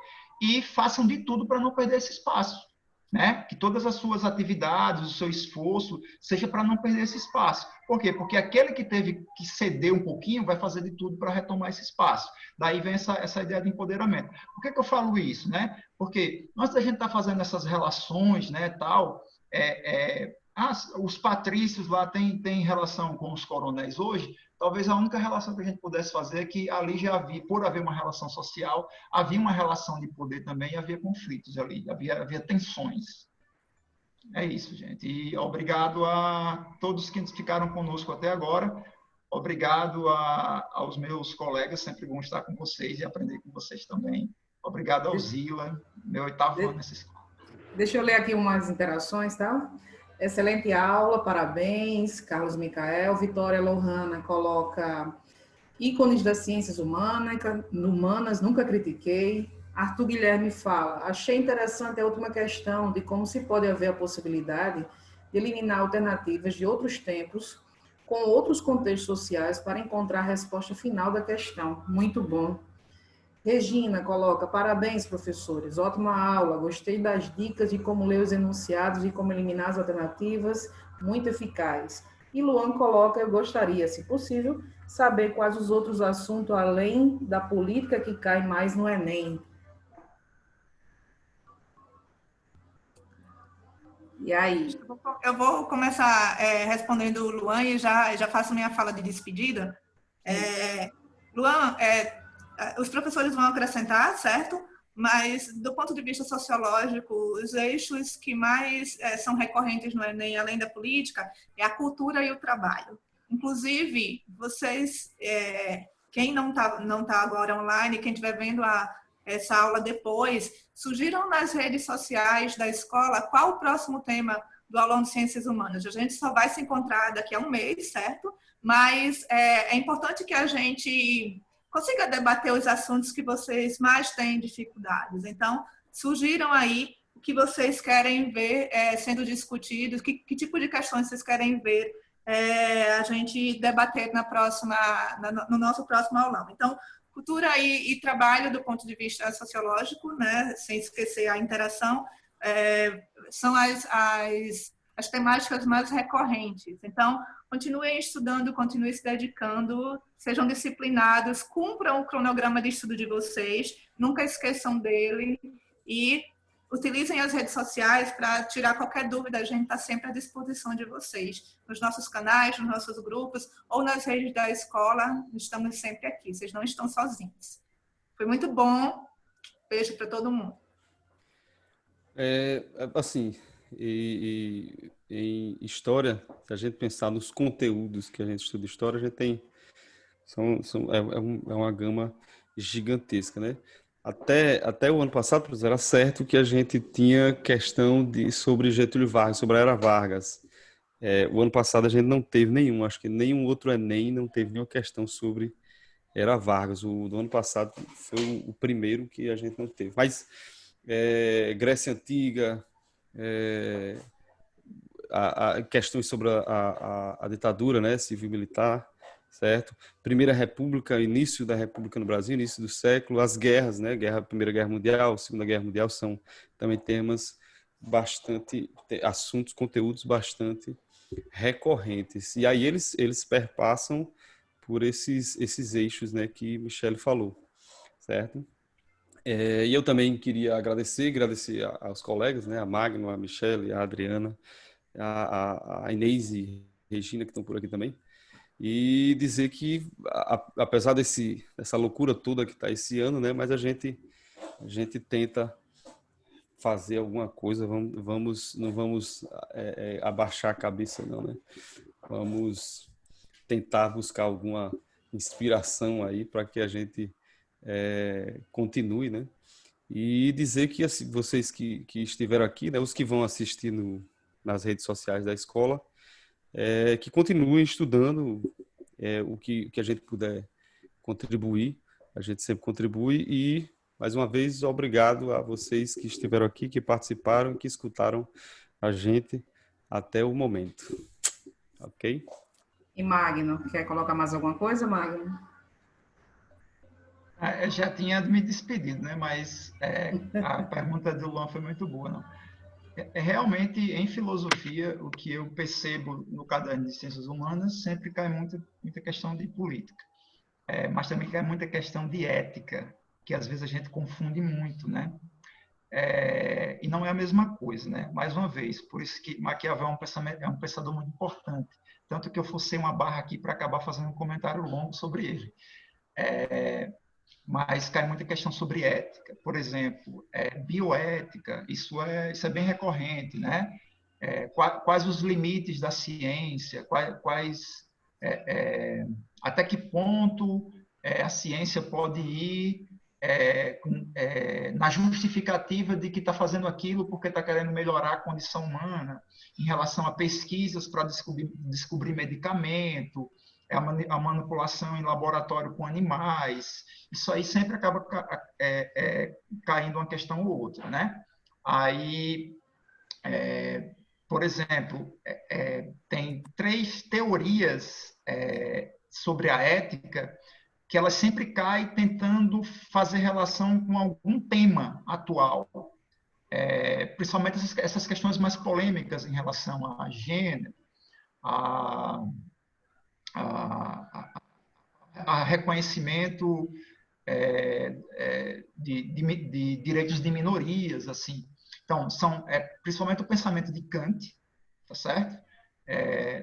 e façam de tudo para não perder esse espaço. Né? Que todas as suas atividades, o seu esforço, seja para não perder esse espaço. Por quê? Porque aquele que teve que ceder um pouquinho vai fazer de tudo para retomar esse espaço. Daí vem essa ideia de empoderamento. Por que eu falo isso? Né? Porque antes da gente estar fazendo essas relações, né, tal, Os patrícios lá têm relação com os coronéis hoje. Talvez a única relação que a gente pudesse fazer é que ali já havia, por haver uma relação social, havia uma relação de poder também e havia conflitos ali, havia tensões. É isso, gente. E obrigado a todos que ficaram conosco até agora. Obrigado aos meus colegas, sempre bom estar com vocês e aprender com vocês também. Obrigado ao Zila, meu 8º ano nessa escola. Deixa eu ler aqui umas interações, tá? Excelente aula, parabéns, Carlos Micael. Vitória Lohana coloca ícones das ciências humanas, nunca critiquei. Arthur Guilherme fala, achei interessante a última questão de como se pode haver a possibilidade de eliminar alternativas de outros tempos com outros contextos sociais para encontrar a resposta final da questão. Muito bom. Regina coloca, parabéns, professores, ótima aula, gostei das dicas de como ler os enunciados e como eliminar as alternativas, muito eficaz. E Luan coloca, eu gostaria, se possível, saber quais os outros assuntos, além da política, que cai mais no Enem. E aí? Eu vou começar respondendo o Luan e já faço minha fala de despedida. Luan, os professores vão acrescentar, certo? Mas, do ponto de vista sociológico, os eixos que mais são recorrentes no Enem, além da política, é a cultura e o trabalho. Inclusive, vocês, quem não tá agora online, quem estiver vendo essa aula depois, sugiram nas redes sociais da escola qual o próximo tema do aulão de Ciências Humanas. A gente só vai se encontrar daqui a um mês, certo? Mas é importante que a gente consiga debater os assuntos que vocês mais têm dificuldades. Então, sugiram aí o que vocês querem ver sendo discutidos, que tipo de questões vocês querem ver a gente debater no nosso próximo aulão. Então, cultura e trabalho do ponto de vista sociológico, né, sem esquecer a interação, são as temáticas mais recorrentes. Então, continuem estudando, continuem se dedicando, sejam disciplinados, cumpram o cronograma de estudo de vocês, nunca esqueçam dele e utilizem as redes sociais para tirar qualquer dúvida. A gente está sempre à disposição de vocês. Nos nossos canais, nos nossos grupos ou nas redes da escola, estamos sempre aqui. Vocês não estão sozinhos. Foi muito bom. Beijo para todo mundo. Assim, em história, se a gente pensar nos conteúdos que a gente estuda história, a gente tem é uma gama gigantesca, né? Até o ano passado, era certo que a gente tinha questão sobre Getúlio Vargas, sobre a Era Vargas. O ano passado a gente não teve nenhum, acho que nenhum outro Enem não teve nenhuma questão sobre Era Vargas. O do ano passado foi o primeiro que a gente não teve. Mas Grécia Antiga, questões sobre a ditadura, né, civil-militar, certo? Primeira República, início da República no Brasil, início do século, as guerras, né, Primeira Guerra Mundial, Segunda Guerra Mundial, são também temas assuntos, conteúdos bastante recorrentes. E aí eles perpassam por esses eixos, né, que Michele falou, certo? E eu também queria agradecer aos colegas, né, a Magno, a Michele, a Adriana, a Inês e Regina, que estão por aqui também, e dizer que, apesar dessa loucura toda que está esse ano, né, mas a gente tenta fazer alguma coisa, não vamos abaixar a cabeça, não, né? Vamos tentar buscar alguma inspiração aí para que a gente continue, né? E dizer que assim, vocês que estiveram aqui, né, os que vão assistir nas redes sociais da escola, que continuem estudando o que a gente puder contribuir, a gente sempre contribui. E, mais uma vez, obrigado a vocês que estiveram aqui, que participaram, que escutaram a gente até o momento. Ok? E Magno, quer colocar mais alguma coisa, Magno? Eu já tinha me despedido, né? Mas a pergunta do Luan foi muito boa, não? Realmente, em filosofia, o que eu percebo no caderno de Ciências Humanas sempre cai muita questão de política, mas também cai muita questão de ética, que às vezes a gente confunde muito, né? e não é a mesma coisa, né? Mais uma vez, por isso que Maquiavel é um pensador muito importante, tanto que eu forcei uma barra aqui para acabar fazendo um comentário longo sobre ele. Mas cai muita questão sobre ética, por exemplo, bioética, isso é bem recorrente, né? Quais os limites da ciência, até que ponto a ciência pode ir na justificativa de que está fazendo aquilo porque está querendo melhorar a condição humana, em relação a pesquisas para descobrir medicamento, a manipulação em laboratório com animais, isso aí sempre acaba caindo uma questão ou outra, né? Aí, por exemplo, tem 3 teorias sobre a ética que elas sempre caem tentando fazer relação com algum tema atual, principalmente essas questões mais polêmicas em relação a gênero, a reconhecimento de direitos de minorias, assim. Então, são principalmente o pensamento de Kant, tá certo?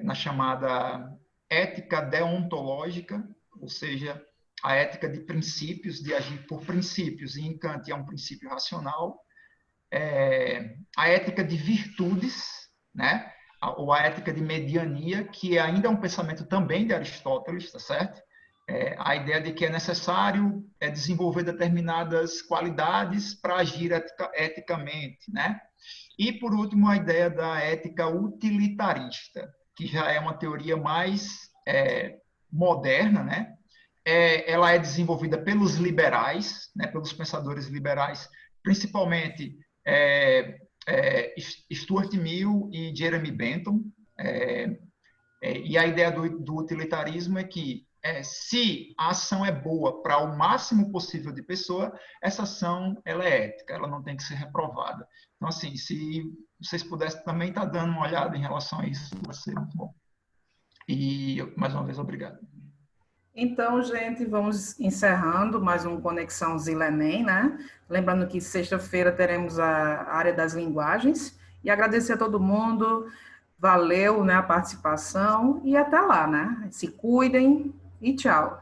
Na chamada ética deontológica, ou seja, a ética de princípios, de agir por princípios, e em Kant é um princípio racional. A ética de virtudes, né? Ou a ética de mediania, que ainda é um pensamento também de Aristóteles, tá certo? A ideia de que é necessário desenvolver determinadas qualidades para agir eticamente, né? E, por último, a ideia da ética utilitarista, que já é uma teoria mais moderna, né? Ela é desenvolvida pelos liberais, né? Pelos pensadores liberais, principalmente Stuart Mill e Jeremy Bentham. E a ideia do utilitarismo é que se a ação é boa para o máximo possível de pessoa, essa ação ela é ética, ela não tem que ser reprovada. Então, assim, se vocês pudessem também estar dando uma olhada em relação a isso, vai ser muito bom. E, mais uma vez, obrigado. Então, gente, vamos encerrando mais um Conexão Zila-Enem, né? Lembrando que sexta-feira teremos a área das linguagens. E agradecer a todo mundo, valeu, né, a participação, e até lá, né? Se cuidem e tchau.